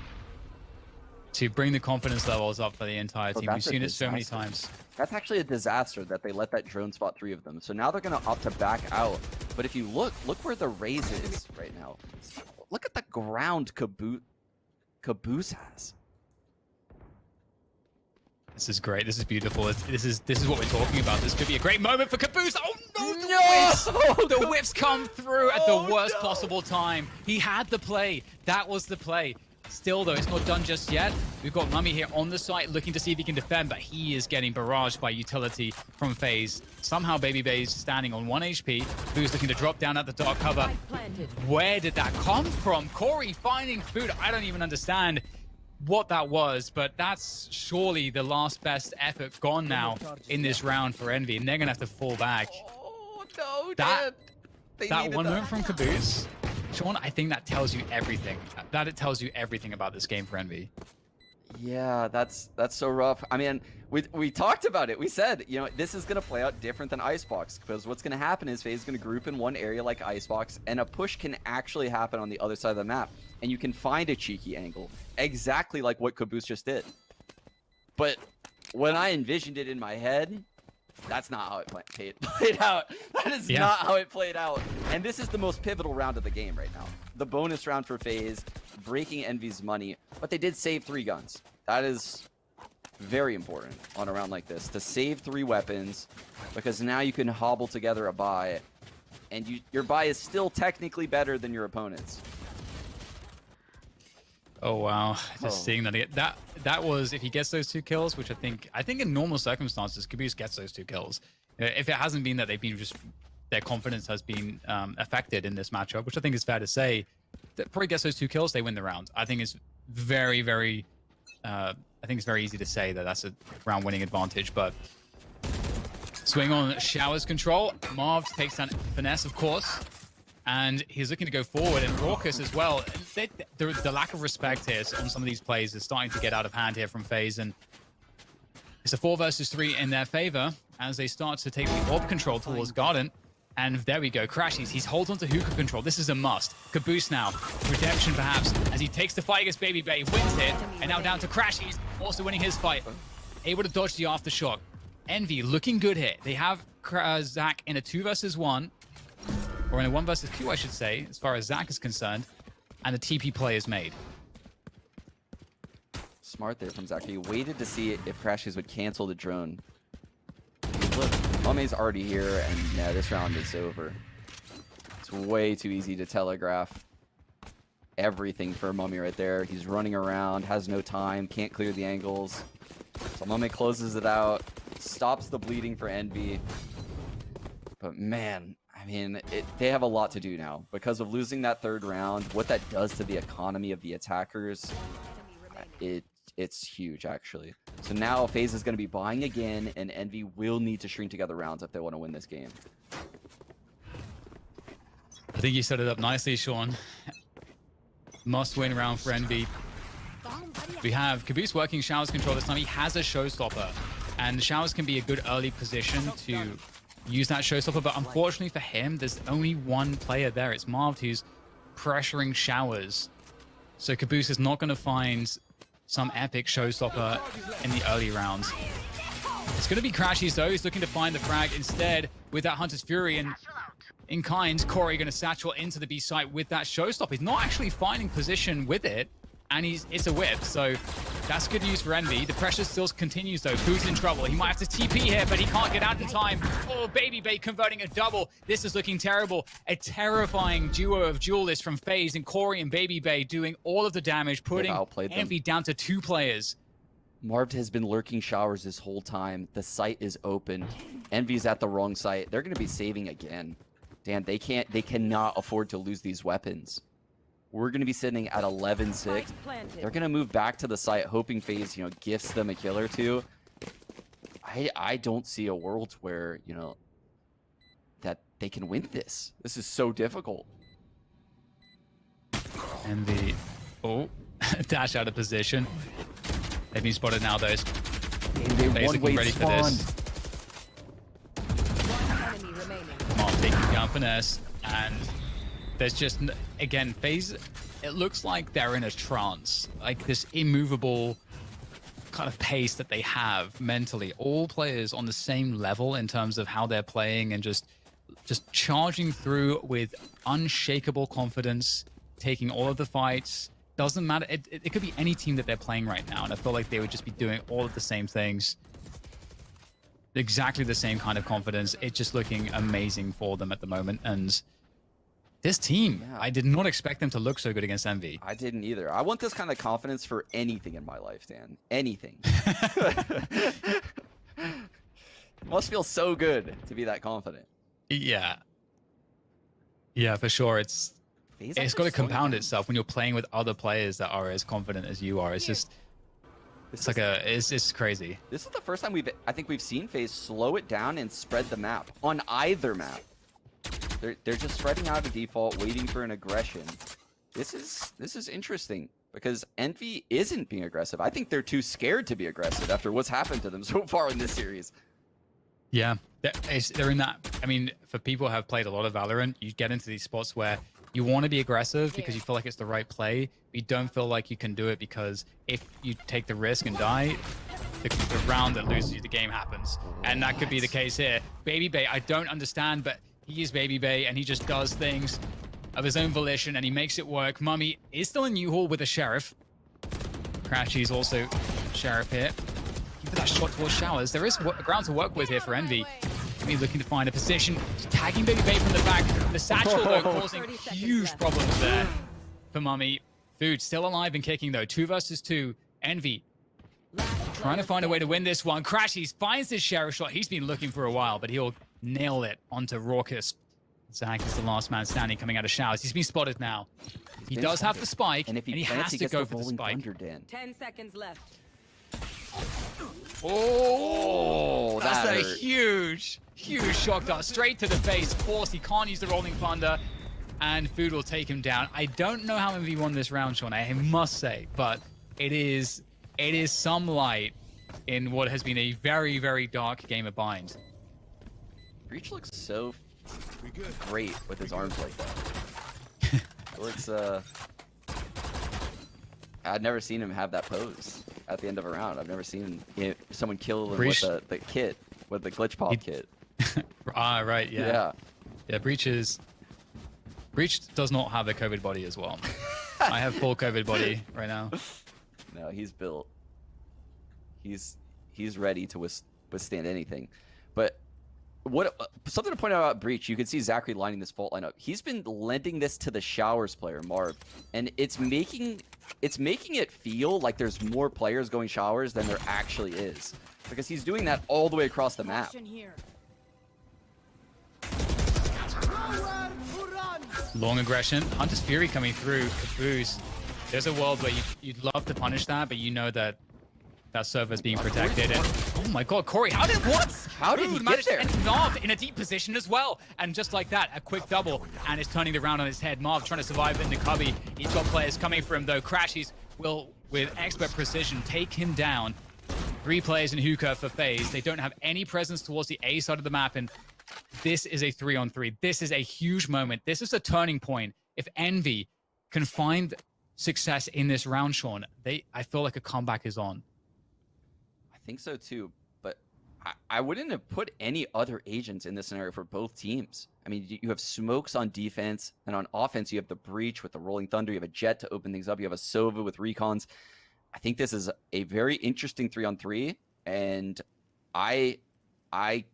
S5: to bring the confidence levels up for the entire team. We've seen it so many times.
S6: That's actually a disaster that they let that drone spot 3 of them. So now they're going to opt to back out. But if you look where the raise is right now. Look at the ground Caboose has.
S5: This is great. This is beautiful. This is what we're talking about. This could be a great moment for Caboose. Oh no! The whiffs come through at the worst possible time. He had the play. That was the play. Still, though, it's not done just yet. We've got Mummy here on the site looking to see if he can defend, but he is getting barraged by utility from FaZe. Somehow, Baby Bay's standing on 1 HP. Who's looking to drop down at the dark cover. Where did that come from? Corey finding food. I don't even understand what that was, but that's surely the last best effort gone now in this round for Envy, and they're going to have to fall back.
S6: Oh, no,
S5: That one
S6: that.
S5: move from Caboose, Sean, I think that tells you everything. That it tells you everything about this game for Envy.
S6: Yeah, that's so rough. I mean, we talked about it. We said, you know, this is going to play out different than Icebox, because what's going to happen is FaZe is going to group in one area like Icebox, and a push can actually happen on the other side of the map, and you can find a cheeky angle, exactly like what Caboose just did. But when I envisioned it in my head, that's not how it played out. That is not how it played out. And this is the most pivotal round of the game right now. The bonus round for FaZe, breaking Envy's money, but they did save 3 guns. That is very important on a round like this, to save 3 weapons, because now you can hobble together a buy, and your buy is still technically better than your opponent's.
S5: Oh wow! Just seeing that again. That was, if he gets those 2 kills, which I think in normal circumstances, Caboose gets those 2 kills. If it hasn't been that they've been just, their confidence has been affected in this matchup, which I think is fair to say, that probably gets those 2 kills, they win the round. I think it's very, very, I think it's very easy to say that that's a round-winning advantage. But swing on Showers control. Marv takes down Finesse, of course. And he's looking to go forward, and Raucous as well. The lack of respect here on some of these plays is starting to get out of hand here from FaZe, and it's a 4 versus 3 in their favor as they start to take the orb control towards Garden. And there we go, Crashies. He holds onto hookah control. This is a must. Caboose now, redemption perhaps, as he takes the fight against Baby Bay, wins it, and now down to Crashies, also winning his fight, able to dodge the aftershock. Envy looking good here. They have Zach in a 2 versus 1. Or in a 1 versus 2, I should say, as far as Zach is concerned, and the TP play is made.
S6: Smart there from Zach. He waited to see if Crashies would cancel the drone. Look, Mummy's already here, and yeah, this round is over. It's way too easy to telegraph everything for Mummy right there. He's running around, has no time, can't clear the angles. So Mummy closes it out, stops the bleeding for Envy. But man, I mean, they have a lot to do now because of losing that 3rd round. What that does to the economy of the attackers, it's huge, actually. So now FaZe is going to be buying again, and Envy will need to string together rounds if they want to win this game.
S5: I think you set it up nicely, Sean. Must-win round for Envy. We have Caboose working Showers control this time. He has a showstopper, and Showers can be a good early position to use that showstopper, but unfortunately for him, there's only 1 player there. It's Marv who's pressuring Showers. So Caboose is not going to find some epic showstopper in the early rounds. It's going to be Crashies though. He's looking to find the frag instead with that Hunter's Fury, and in kind, Corey going to satchel into the B site with that showstopper. He's not actually finding position with it, and it's a whip, so that's good news for Envy. The pressure still continues though. Who's in trouble? He might have to TP here, but he can't get out in time. Oh, Baby Bay converting a double. This is looking terrible. A terrifying duo of duelists from FaZe, and Corey and Baby Bay doing all of the damage, putting Envy down to 2 players.
S6: Marv has been lurking Showers this whole time. The site is open. Envy's at the wrong site. They're going to be saving again. Dan, they cannot afford to lose these weapons. We're going to be sitting at 11-6. They're going to move back to the site, hoping FaZe, you know, gifts them a kill or 2. I don't see a world where, you know, that they can win this. This is so difficult.
S5: And the dash out of position. They've been spotted now, though. FaZe looking ready for this. Mark taking down Finesse, and there's just, again, FaZe, it looks like they're in a trance. Like this immovable kind of pace that they have mentally. All players on the same level in terms of how they're playing, and just charging through with unshakable confidence, taking all of the fights. Doesn't matter. It could be any team that they're playing right now, and I feel like they would just be doing all of the same things. Exactly the same kind of confidence. It's just looking amazing for them at the moment, and This team,
S6: Yeah.
S5: I did not expect them to look so good against Envy.
S6: I didn't either. I want this kind of confidence for anything in my life, Dan. Anything. Must feel so good to be that confident.
S5: Yeah. Yeah, for sure. It's got to compound itself when you're playing with other players that are as confident as you are. It's just, it's crazy.
S6: This is the first time I think we've seen FaZe slow it down and spread the map on either map. They're just spreading out a default, waiting for an aggression. This is interesting because Envy isn't being aggressive. I think they're too scared to be aggressive after what's happened to them so far in this series.
S5: Yeah, they're in that. I mean, for people who have played a lot of Valorant, you get into these spots where you want to be aggressive because you feel like it's the right play. But you don't feel like you can do it because if you take the risk and die, the round that loses you the game happens. And that could be the case here. Baby Bay, I don't understand, but he is Baby Bay and he just does things of his own volition and he makes it work. Mummy is still in U-Haul with a Sheriff. Crashy's also Sheriff here. Keep that shot towards Showers. There is ground to work with here for Envy. Envy looking to find a position. Tagging Baby Bay from the back. The satchel though causing huge problems there for Mummy. Food still alive and kicking though. 2 versus 2. Envy trying to find a way to win this one. Crashies finds his Sheriff shot. He's been looking for a while, but he'll nail it onto Raucous. Zach is the last man standing coming out of Showers. He's been spotted now. He does have the spike,
S6: and if he
S5: has to go for the
S6: rolling
S5: spike.
S6: thunder, Dan.
S8: 10 seconds left.
S6: Oh,
S5: That's
S6: that
S5: a
S6: hurt.
S5: huge shock dart straight to the face. Force, he can't use the rolling thunder, and Food will take him down. I don't know how MV won this round, Sean, I must say, but it is some light in what has been a very, very dark game of Bind.
S6: Breach looks so great with his arms like that. It looks, I'd never seen him have that pose at the end of a round. I've never seen someone kill him
S5: Breach.
S6: with the kit, with the glitch pop kit.
S5: Right, yeah. Yeah, Breach does not have a COVID body as well. I have full COVID body right now.
S6: No, he's built. He's ready to withstand anything. But something to point out about Breach, you can see Zachary lining this fault lineup. He's been lending this to the Showers player, Marv, and it's making it feel like there's more players going Showers than there actually is, because he's doing that all the way across the map.
S5: Long aggression. Hunter's Fury coming through. Caboose. There's a world where you'd love to punish that, but you know that server's being protected. And oh my god, Corey, how did
S6: he get there?
S5: And Marv in a deep position as well. And just like that, a quick double, and it's turning the round on his head. Marv trying to survive in the cubby. He's got players coming for him though. Crashies will, with expert precision, take him down. 3 players in hookah for FaZe. They don't have any presence towards the A side of the map, and this is a 3-on-3. This is a huge moment. This is a turning point. If Envy can find success in this round, Sean, I feel like a comeback is on.
S6: I think so too, but I wouldn't have put any other agents in this scenario for both teams. I mean, you have Smokes on defense, and on offense, you have the Breach with the Rolling Thunder. You have a Jet to open things up. You have a Sova with Recons. I think this is a very interesting 3-on-3, and I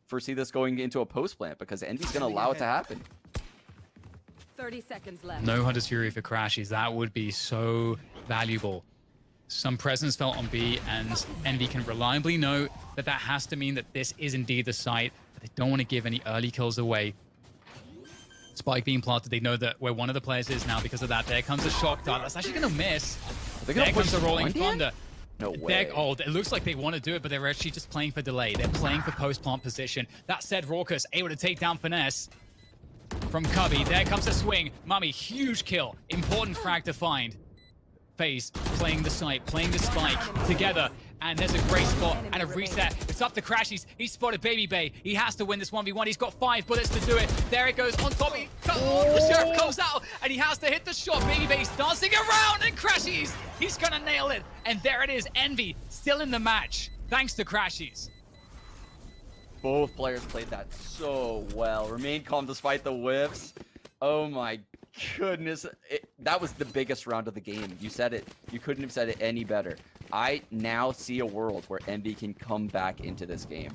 S6: foresee this going into a post plant because Envy's going to allow it to happen.
S8: 30 seconds left.
S5: No Hunter's Fury for Crashies. That would be so valuable. Some presence felt on B, and Envy can reliably know that has to mean that this is indeed the site, but they don't want to give any early kills away. Spike being planted, they know that where one of the players is now because of that. There comes a shock dart. That's actually going to miss. There comes the Rolling Thunder.
S6: No way.
S5: It looks like they want to do it, but they're actually just playing for delay. They're playing for post-plant position. That said, Raucous able to take down Finesse from Cubby. There comes a swing. Mummy, huge kill. Important frag to find. FaZe playing the site, playing the spike together. And there's a great spot and a reset. It's up to Crashies. He's spotted Baby Bay. He has to win this 1v1. He's got 5 bullets to do it. There it goes on top. The Sheriff comes out and he has to hit the shot. Baby Bay's dancing around and Crashies. He's gonna nail it. And there it is. Envy still in the match. Thanks to Crashies.
S6: Both players played that so well. Remain calm despite the whiffs. Oh my goodness. That was the biggest round of the game. You said it. You couldn't have said it any better. I now see a world where Envy can come back into this game.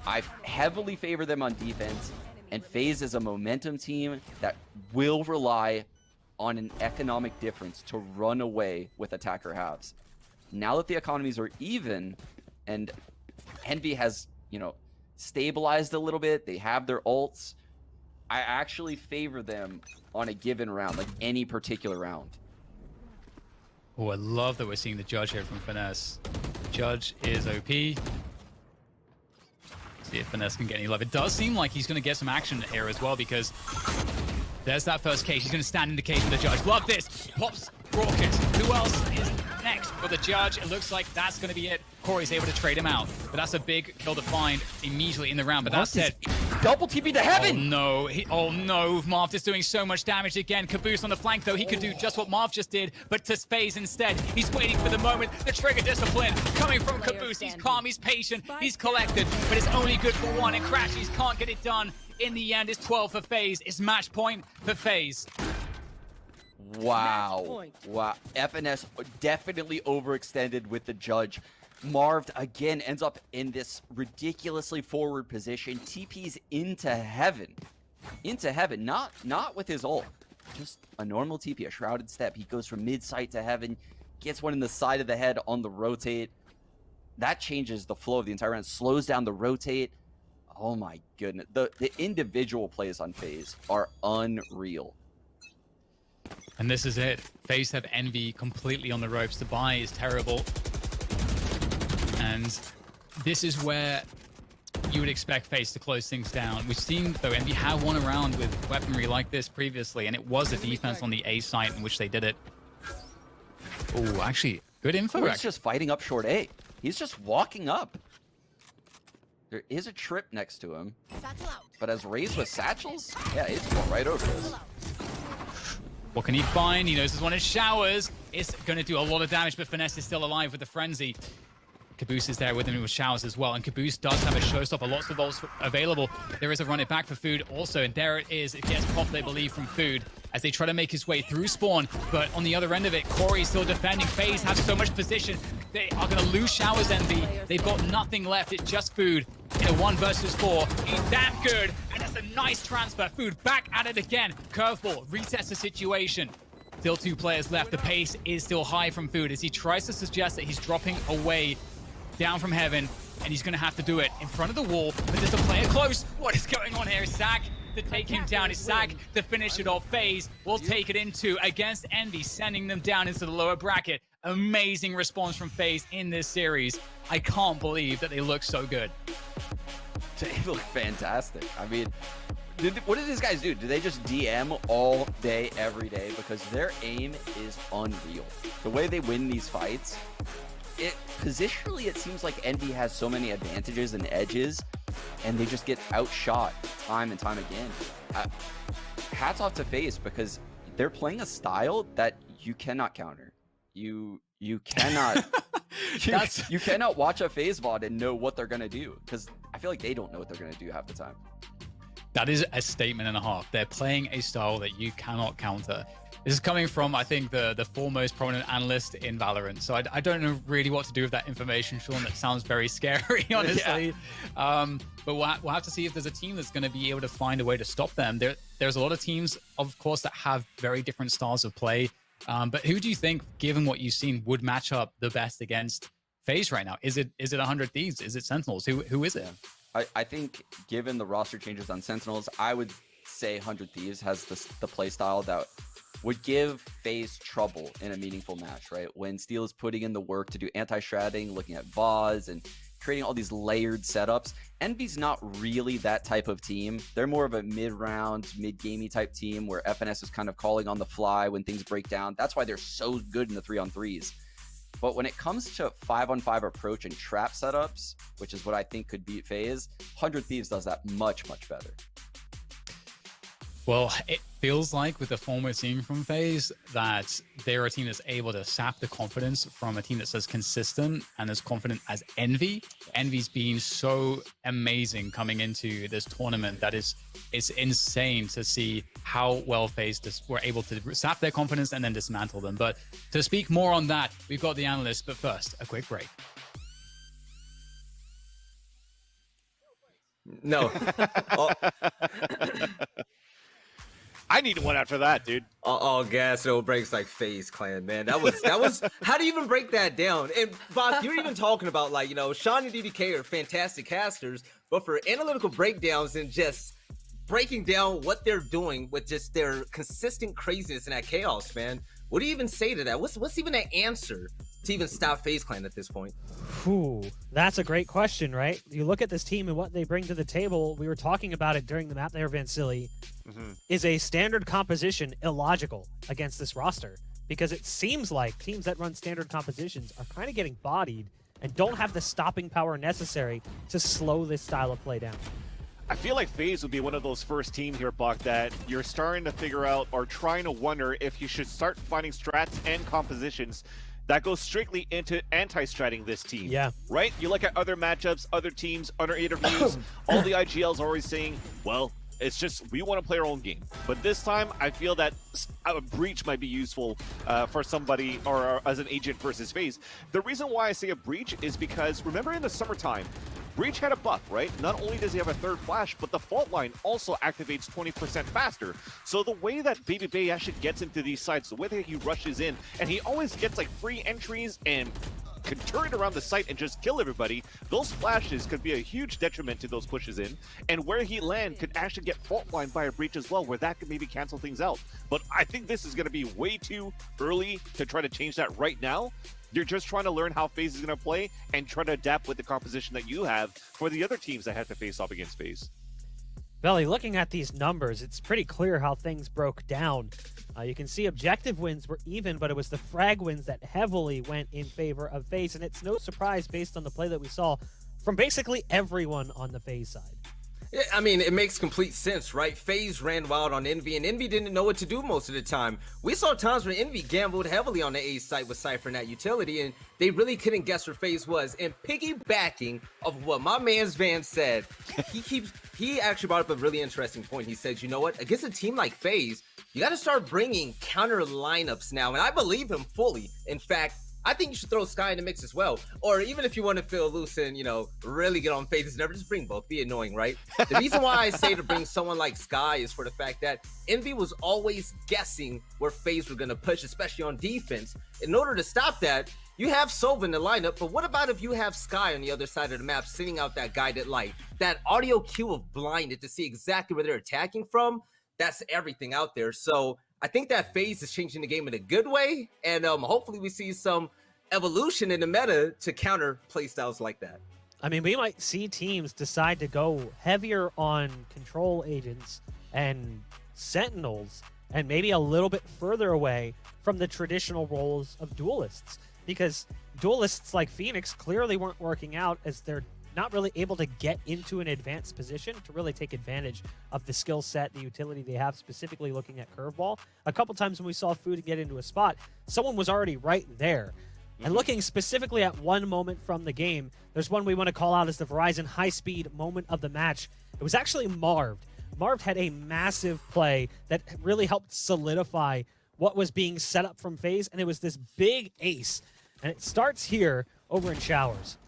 S6: I heavily favor them on defense. And FaZe is a momentum team that will rely on an economic difference to run away with attacker halves. Now that the economies are even and Envy has, you know, stabilized a little bit, they have their ults, I actually favor them on a given round, like any particular round.
S5: Oh, I love that we're seeing the Judge here from Finesse. Judge is OP. See if Finesse can get any love. It does seem like he's going to get some action here as well, because there's that first cage. He's going to stand in the cage for the Judge. Love this. Pops Rocket. Who else is next for the Judge? It looks like that's going to be it. Corey's able to trade him out, but that's a big kill to find immediately in the round. But that said,
S6: double TP to heaven.
S5: Oh no, Marv is doing so much damage again. Caboose on the flank though, he could do just what Marv just did, but to FaZe instead. He's waiting for the moment. The trigger discipline coming from Caboose. He's calm, he's patient, he's collected, but it's only good for one, and Crashies can't get it done. In the end, it's 12 for FaZe. It's match point for FaZe.
S6: Wow. Wow. FNS definitely overextended with the Judge. Marv again ends up in this ridiculously forward position. TP's into heaven. Into heaven. Not with his ult. Just a normal TP, a shrouded step. He goes from mid-sight to heaven, gets one in the side of the head on the rotate. That changes the flow of the entire round. Slows down the rotate. Oh my goodness. The individual plays on FaZe are unreal.
S5: And this is it. FaZe have Envy completely on the ropes. The buy is terrible. And this is where you would expect FaZe to close things down. We've seen, though, Envy have won around with weaponry like this previously, and it was a defense on the A site in which they did it. Oh, actually, good info.
S6: He's just fighting up short A. He's just walking up. There is a trip next to him. But as raised with satchels, yeah, he's going right over this.
S5: What can he find? He knows this one is showers. It's going to do a lot of damage, but Finesse is still alive with the frenzy. Caboose is there with him with showers as well, and Caboose does have a showstopper, lots of ults available. There is a run it back for Food also, and there it is. It gets popped, they believe, from Food as they try to make his way through spawn, but on the other end of it, Corey is still defending. FaZe have so much position. They are going to lose showers, Envy. They've got nothing left. It's just Food in a 1 versus 4. He's damn good, and that's a nice transfer. Food back at it again. Curveball resets the situation. Still 2 players left. The pace is still high from Food as he tries to suggest that he's dropping away down from heaven, and he's going to have to do it in front of the wall, but there's a player close. What is going on here? Zach to take him down. It's Zach to finish it off. FaZe will take it into against Envy, sending them down into the lower bracket. Amazing response from FaZe in this series. I can't believe that they look so good.
S6: They look fantastic. I mean, what did these guys do? Do they just DM all day, every day? Because their aim is unreal. The way they win these fights, positionally, it seems like Envy has so many advantages and edges, and they just get outshot time and time again. Hats off to FaZe, because they're playing a style that you cannot counter. You cannot you cannot watch a FaZe VOD and know what they're gonna do, because I feel like they don't know what they're gonna do half the time.
S5: That is a statement and a half. They're playing a style that you cannot counter. This is coming from, I think, the foremost prominent analyst in Valorant. So I don't know really what to do with that information, Sean. That sounds very scary, honestly. Yeah. But we'll have to see if there's a team that's going to be able to find a way to stop them. There's a lot of teams, of course, that have very different styles of play. But who do you think, given what you've seen, would match up the best against FaZe right now? Is it 100 Thieves? Is it Sentinels? Who is it?
S6: I think, given the roster changes on Sentinels, I would say 100 Thieves has the play style that would give FaZe trouble in a meaningful match, right? When Steel is putting in the work to do anti-shrouding, looking at VAs, and creating all these layered setups. Envy's not really that type of team. They're more of a mid-round, mid-gamey type team where FNS is kind of calling on the fly when things break down. That's why they're so good in the 3-on-3s. But when it comes to 5-on-5 approach and trap setups, which is what I think could beat FaZe, 100 Thieves does that much, much better.
S5: Well, it feels like with the form we're seeing from FaZe that they're a team that's able to sap the confidence from a team that's as consistent and as confident as Envy. Envy's been so amazing coming into this tournament that it's insane to see how well FaZe were able to sap their confidence and then dismantle them. But to speak more on that, we've got the analyst, but first, a quick break.
S2: No. Oh,
S3: I need one after that, dude.
S2: all gas, no breaks like FaZe Clan, man. That was how do you even break that down? And Bach, you're even talking about like, Sean and DDK are fantastic casters, but for analytical breakdowns and just breaking down what they're doing with just their consistent craziness and that chaos, man. What do you even say to that? What's even the answer to even stop FaZe Clan at this point?
S1: Whew, that's a great question, right? You look at this team and what they bring to the table. We were talking about it during the map there, Vansili. Is a standard composition illogical against this roster? Because it seems like teams that run standard compositions are kind of getting bodied and don't have the stopping power necessary to slow this style of play down.
S3: I feel like FaZe would be one of those first team here, Buck, that you're starting to figure out or trying to wonder if you should start finding strats and compositions that go strictly into anti-stratting this team.
S1: Yeah.
S3: Right? You look at other matchups, other teams, other interviews, all the IGLs are always saying, well, it's just we want to play our own game. But this time, I feel that a breach might be useful for somebody or as an agent versus FaZe. The reason why I say a breach is because, remember in the summertime, Breach had a buff, right? Not only does he have a third flash, but the fault line also activates 20% faster. So the way that Baby Bay actually gets into these sites, the way that he rushes in, and he always gets like free entries and can turn it around the site and just kill everybody, those flashes could be a huge detriment to those pushes in, and where he land could actually get fault lined by a breach as well, where that could maybe cancel things out. But I think this is going to be way too early to try to change that right now. You're just trying to learn how FaZe is going to play and try to adapt with the composition that you have for the other teams that have to face off against FaZe.
S1: Belly, looking at these numbers, it's pretty clear how things broke down. You can see objective wins were even, but it was the frag wins that heavily went in favor of FaZe, and it's no surprise based on the play that we saw from basically everyone on the FaZe side.
S2: Yeah, I mean, it makes complete sense, right? FaZe ran wild on Envy, and Envy didn't know what to do most of the time. We saw times where Envy gambled heavily on the A site with Cypher and that utility, and they really couldn't guess where FaZe was. And piggybacking of what my man's Van said, he actually brought up a really interesting point. He said, you know what? Against a team like FaZe, you got to start bringing counter lineups now, and I believe him fully. In fact, I think you should throw Sky in the mix as well. Or even if you want to feel loose and, really get on FaZe's nerve, just bring both. Be annoying, right? The reason why I say to bring someone like Sky is for the fact that Envy was always guessing where FaZe were going to push, especially on defense. In order to stop that, you have Sova in the lineup, but what about if you have Sky on the other side of the map sending out that guided light? That audio cue of blinded to see exactly where they're attacking from, that's everything out there. So I think that FaZe is changing the game in a good way, and hopefully we see some evolution in the meta to counter playstyles like that.
S1: I mean, we might see teams decide to go heavier on control agents and sentinels and maybe a little bit further away from the traditional roles of duelists, because duelists like Phoenix clearly weren't working out as they're not really able to get into an advanced position to really take advantage of the skill set, the utility they have, specifically looking at curveball. A couple times when we saw Food get into a spot, someone was already right there. And looking specifically at one moment from the game, there's one we want to call out as the Verizon high-speed moment of the match. It was actually Marv. Marv had a massive play that really helped solidify what was being set up from FaZe, and it was this big ace. And it starts here over in Showers.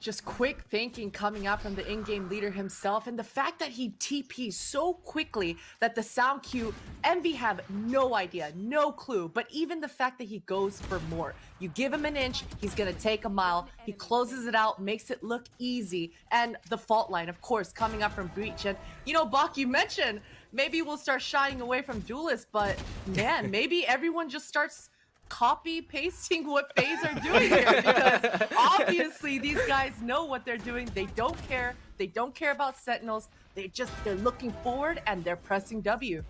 S4: Just quick thinking coming out from the in-game leader himself, and the fact that he TP'd so quickly that the sound cue, Envy have no idea, no clue, but even the fact that he goes for more. You give him an inch, he's gonna take a mile, he closes it out, makes it look easy, and the fault line, of course, coming up from Breach. And, Bach, you mentioned maybe we'll start shying away from duelists, but man, maybe everyone just starts copy pasting what FaZe are doing here, because obviously these guys know what they're doing. They don't care. They don't care about sentinels. They're looking forward and they're pressing W.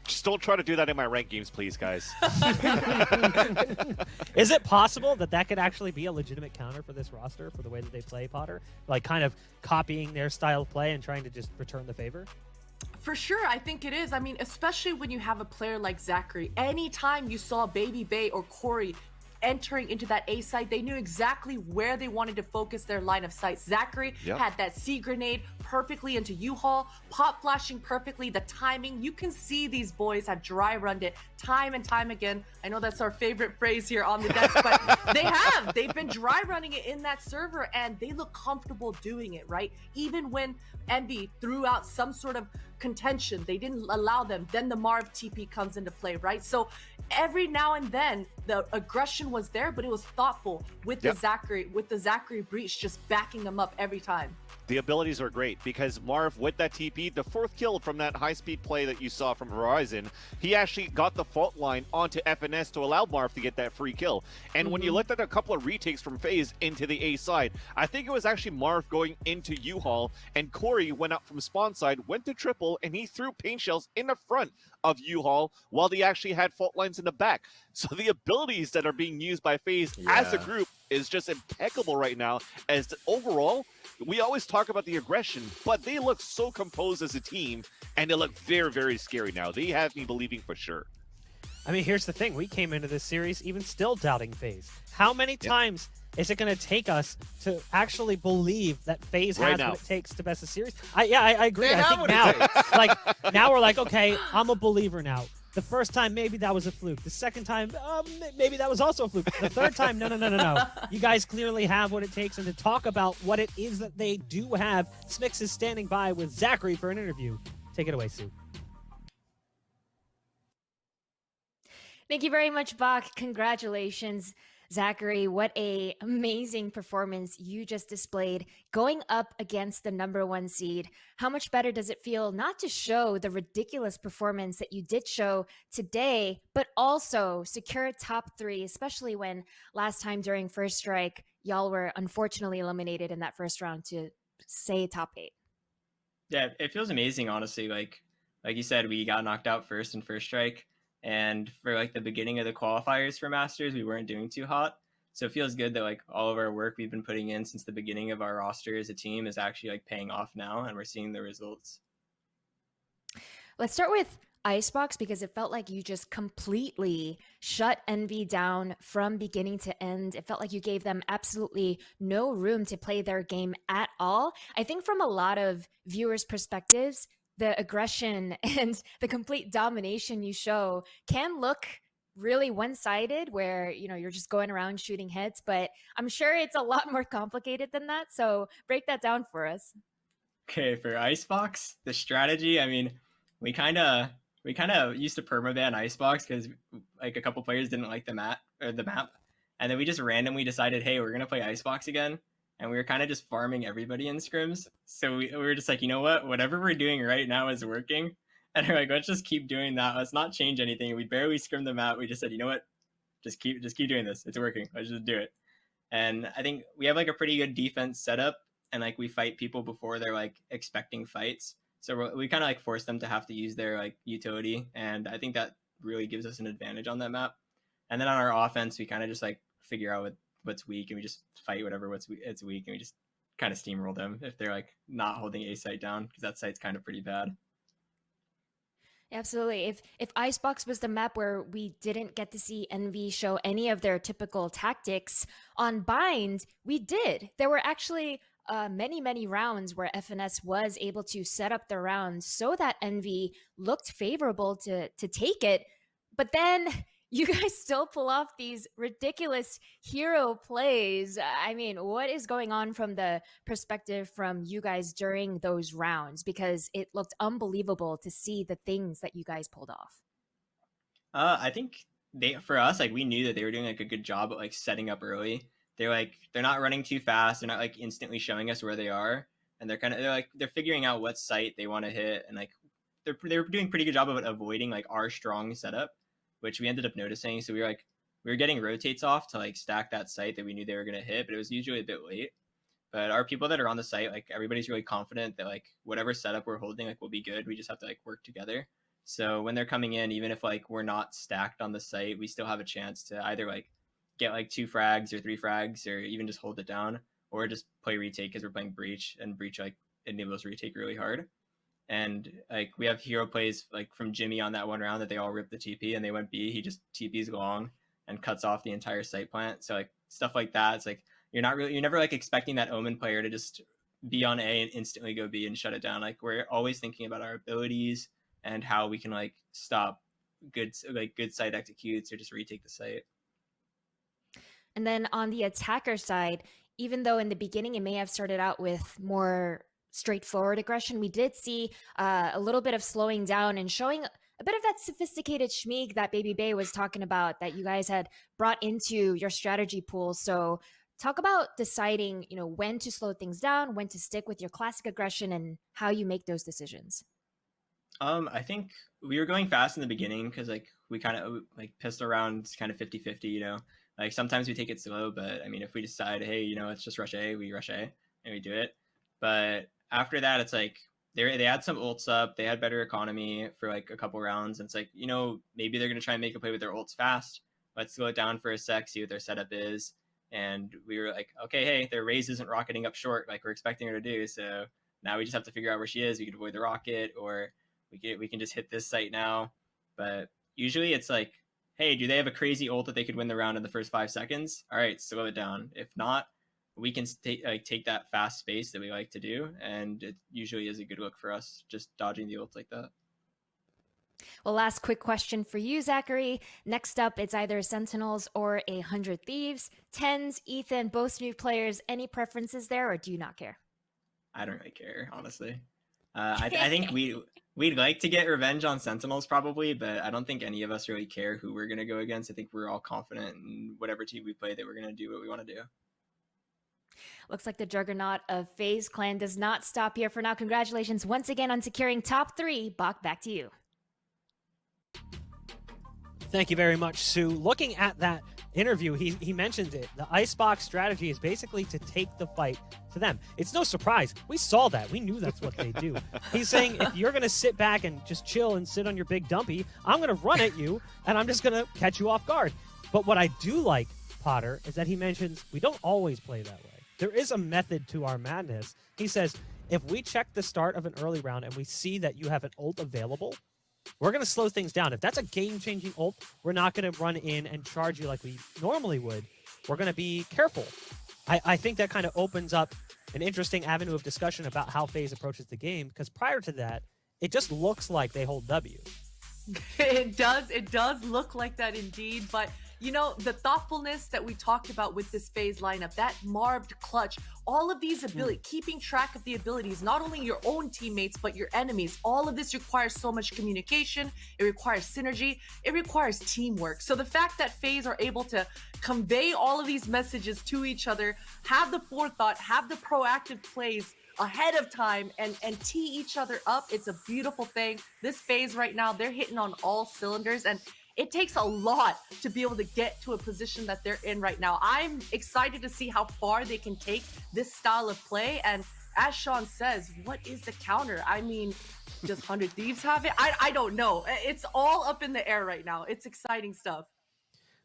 S3: Just don't try to do that in my ranked games, please, guys.
S1: Is it possible that could actually be a legitimate counter for this roster for the way that they play, Potter? Like kind of copying their style of play and trying to just return the favor?
S4: For sure, I think it is. I mean, especially when you have a player like Zachary. Anytime you saw Baby Bay or Corey entering into that A site, they knew exactly where they wanted to focus their line of sight. Zachary had that C grenade perfectly into U-Haul, pop flashing perfectly, the timing. You can see these boys have dry runned it time and time again. I know that's our favorite phrase here on the desk, but they've been dry running it in that server, and they look comfortable doing it, right? Even when Envy threw out some sort of contention, they didn't allow them. Then the Marv TP comes into play, right? So every now and then the aggression was there, but it was thoughtful with the Zachary breach just backing them up every time.
S3: The abilities are great because Marv, with that TP, the fourth kill from that high-speed play that you saw from Horizon, he actually got the fault line onto FNS to allow Marv to get that free kill. And when you looked at a couple of retakes from FaZe into the A side, I think it was actually Marv going into U-Haul, and Corey went up from spawn side, went to triple, and he threw paint shells in the front of U-Haul while they actually had fault lines in the back. So the abilities that are being used by FaZe as a group is just impeccable right now. As overall, we always talk about the aggression, but they look so composed as a team, and they look very, very scary now. They have me believing for sure.
S1: I mean, here's the thing. We came into this series even still doubting FaZe. How many times is it going to take us to actually believe that FaZe has what it takes to best a series? I agree. I think now, now we're like, okay, I'm a believer now. The first time, maybe that was a fluke. The second time, maybe that was also a fluke. The third time, no. You guys clearly have what it takes. And to talk about what it is that they do have, Smix is standing by with Zachary for an interview. Take it away, Sue.
S9: Thank you very much, Bach. Congratulations, Zachary. What a amazing performance you just displayed going up against the #1 seed. How much better does it feel not to show the ridiculous performance that you did show today, but also secure top 3, especially when last time during First Strike, y'all were unfortunately eliminated in that first round to say top 8?
S10: Yeah, it feels amazing, honestly. Like you said, we got knocked out first in First Strike. And for like the beginning of the qualifiers for Masters, we weren't doing too hot. So it feels good that like all of our work we've been putting in since the beginning of our roster as a team is actually like paying off now, and we're seeing the results.
S9: Let's start with Icebox, because it felt like you just completely shut Envy down from beginning to end. It felt like you gave them absolutely no room to play their game at all. I think from a lot of viewers' perspectives, the aggression and the complete domination you show can look really one-sided, where you're just going around shooting hits, but I'm sure it's a lot more complicated than that. So break that down for us.
S10: Okay, for Icebox, the strategy, I mean, we kind of used to permaban Icebox because like a couple players didn't like the map, and then we just randomly decided, hey, we're gonna play Icebox again. And we were kind of just farming everybody in scrims. So we were just like, you know what? Whatever we're doing right now is working. And we're like, let's just keep doing that. Let's not change anything. We barely scrimmed them out. We just said, you know what? Just keep doing this. It's working. Let's just do it. And I think we have like a pretty good defense setup. And like we fight people before they're like expecting fights. So we kind of like force them to have to use their like utility. And I think that really gives us an advantage on that map. And then on our offense, we kind of just like figure out what's weak, and we just fight whatever it's weak, and we just kind of steamroll them if they're like not holding A site down, because that site's kind of pretty bad.
S9: Absolutely. If Icebox was the map where we didn't get to see Envy show any of their typical tactics, on Bind we did. There were actually many rounds where FNS was able to set up the rounds so that Envy looked favorable to take it, but then you guys still pull off these ridiculous hero plays. I mean, what is going on from the perspective from you guys during those rounds? Because it looked unbelievable to see the things that you guys pulled off.
S10: I think for us, like we knew that they were doing like a good job at like setting up early. They're not running too fast. They're not like instantly showing us where they are, and they're figuring out what site they want to hit, and like they're doing a pretty good job of avoiding like our strong setup, which we ended up noticing. So we were getting rotates off to like stack that site that we knew they were going to hit, but it was usually a bit late. But our people that are on the site, like everybody's really confident that like whatever setup we're holding, like will be good. We just have to like work together. So when they're coming in, even if like we're not stacked on the site, we still have a chance to either like get like 2 frags or 3 frags, or even just hold it down, or just play retake because we're playing breach, and breach like enables retake really hard. And like we have hero plays like from Jimmy on that one round that they all ripped the TP and they went B. He just TPs long, and cuts off the entire site plant. So like stuff like that, it's like you're never like expecting that Omen player to just be on A and instantly go B and shut it down. Like we're always thinking about our abilities and how we can like stop good site executes or just retake the site.
S9: And then on the attacker side, even though in the beginning it may have started out with more straightforward aggression, we did see a little bit of slowing down and showing a bit of that sophisticated schmeeg that Baby Bay was talking about that you guys had brought into your strategy pool. So talk about deciding, when to slow things down, when to stick with your classic aggression, and how you make those decisions.
S10: I think we were going fast in the beginning because like we kind of like pistol around kind of 50-50, like sometimes we take it slow, but I mean, if we decide, hey, let's just rush A, we rush A and we do it. But after that, it's like they had some ults up, they had better economy for like a couple rounds. And it's like, maybe they're going to try and make a play with their ults fast. Let's slow it down for a sec, see what their setup is. And we were like, okay, hey, their raise isn't rocketing up short like we're expecting her to do. So now we just have to figure out where she is. We can avoid the rocket, or we can just hit this site now. But usually it's like, hey, do they have a crazy ult that they could win the round in the first 5 seconds? All right, slow it down. If not, we can take that fast space that we like to do. And it usually is a good look for us, just dodging the ult like that.
S9: Well, last quick question for you, Zachary. Next up, it's either Sentinels or 100 Thieves. Tens, Ethan, both new players. Any preferences there, or do you not care?
S10: I don't really care, honestly. I think we'd like to get revenge on Sentinels probably, but I don't think any of us really care who we're going to go against. I think we're all confident in whatever team we play that we're going to do what we want to do.
S9: Looks like the juggernaut of FaZe Clan does not stop here for now. Congratulations once again on securing top 3. Bach, back to you.
S1: Thank you very much, Sue. Looking at that interview, he mentions it. The Icebox strategy is basically to take the fight to them. It's no surprise. We saw that. We knew that's what they do. He's saying, if you're going to sit back and just chill and sit on your big dumpy, I'm going to run at you, and I'm just going to catch you off guard. But what I do like, Potter, is that he mentions we don't always play that way. There is a method to our madness. He says, if we check the start of an early round and we see that you have an ult available, we're going to slow things down. If that's a game-changing ult, we're not going to run in and charge you like we normally would. We're going to be careful. I think that kind of opens up an interesting avenue of discussion about how FaZe approaches the game, because prior to that, it just looks like they hold W.
S4: It does look like that indeed, but the thoughtfulness that we talked about with this FaZe lineup, that Marved clutch, all of these abilities, keeping track of the abilities, not only your own teammates, but your enemies, all of this requires so much communication, it requires synergy, it requires teamwork. So the fact that FaZe are able to convey all of these messages to each other, have the forethought, have the proactive plays ahead of time, and tee each other up, it's a beautiful thing. This FaZe right now, they're hitting on all cylinders, and it takes a lot to be able to get to a position that they're in right now. I'm excited to see how far they can take this style of play. And as Sean says, what is the counter? I mean, does 100 Thieves have it? I don't know. It's all up in the air right now. It's exciting stuff.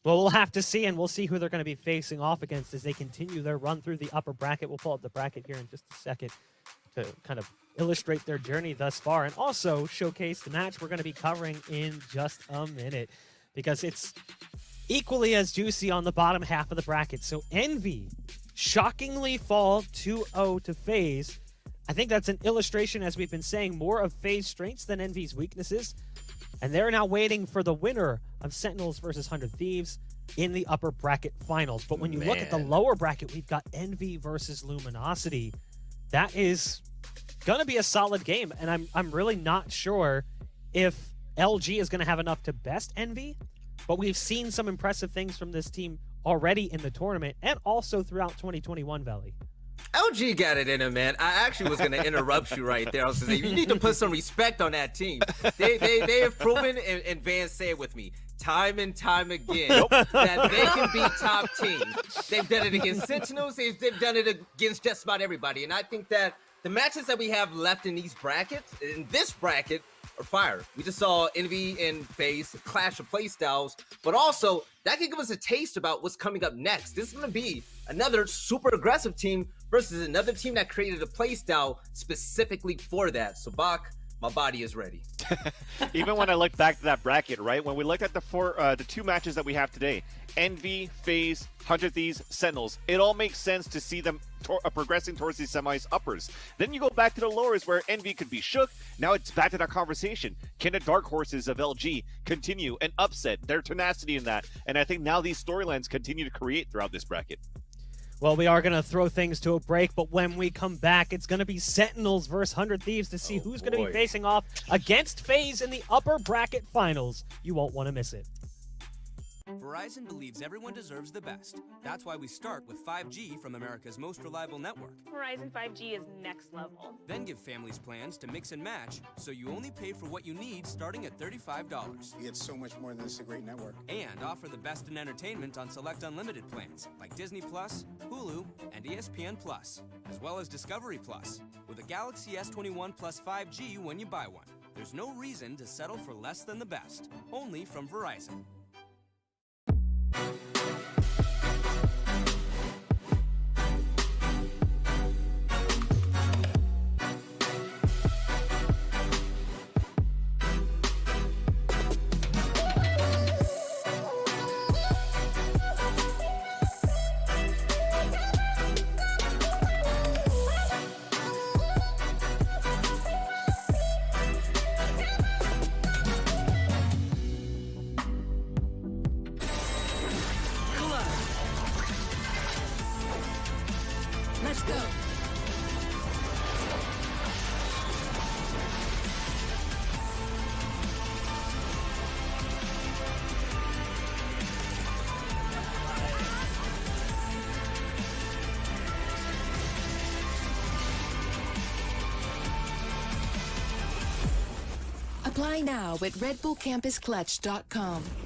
S1: Well, we'll have to see, and we'll see who they're going to be facing off against as they continue their run through the upper bracket. We'll pull up the bracket here in just a second to kind of illustrate their journey thus far and also showcase the match we're going to be covering in just a minute, because it's equally as juicy on the bottom half of the bracket. So Envy shockingly fall 2-0 to FaZe. I think that's an illustration, as we've been saying, more of FaZe strengths than Envy's weaknesses. And they're now waiting for the winner of Sentinels versus 100 Thieves in the upper bracket finals. But when you look at the lower bracket, we've got Envy versus Luminosity. That is going to be a solid game. And I'm really not sure if LG is going to have enough to best Envy. But we've seen some impressive things from this team already in the tournament and also throughout 2021, Valley.
S2: LG got it in him, man. I actually was going to interrupt you right there. I was going to say, you need to put some respect on that team. They have proven, and Van, say it with me, time and time again, that they can beat top teams. They've done it against Sentinels. They've done it against just about everybody. And I think that the matches that we have left in these brackets, in this bracket, are fire. We just saw Envy and FaZe clash of playstyles, but also that can give us a taste about what's coming up next. This is going to be another super aggressive team versus another team that created a playstyle specifically for that. So Bach, My body is ready.
S3: Even when I look back to that bracket, right? When we looked at the two matches that we have today, Envy, FaZe, 100 Thieves, Sentinels, it all makes sense to see them progressing towards these semis uppers. Then you go back to the lowers where Envy could be shook. Now it's back to that conversation. Can the Dark Horses of LG continue and upset their tenacity in that? And I think now these storylines continue to create throughout this bracket.
S1: Well, we are going to throw things to a break, but when we come back, it's going to be Sentinels versus 100 Thieves to see who's going to be facing off against FaZe in the upper bracket finals. You won't want to miss it.
S11: Verizon believes everyone deserves the best. That's why we start with 5G from America's most reliable network.
S12: Verizon 5G is next level.
S11: Then give families plans to mix and match, so you only pay for what you need starting at $35.
S13: It's so much more than just a great network.
S11: And offer the best in entertainment on select unlimited plans, like Disney Plus, Hulu, and ESPN Plus, as well as Discovery Plus, with a Galaxy S21 Plus 5G when you buy one. There's no reason to settle for less than the best. Only from Verizon.
S8: Let's go. Apply now at RedBullCampusClutch.com.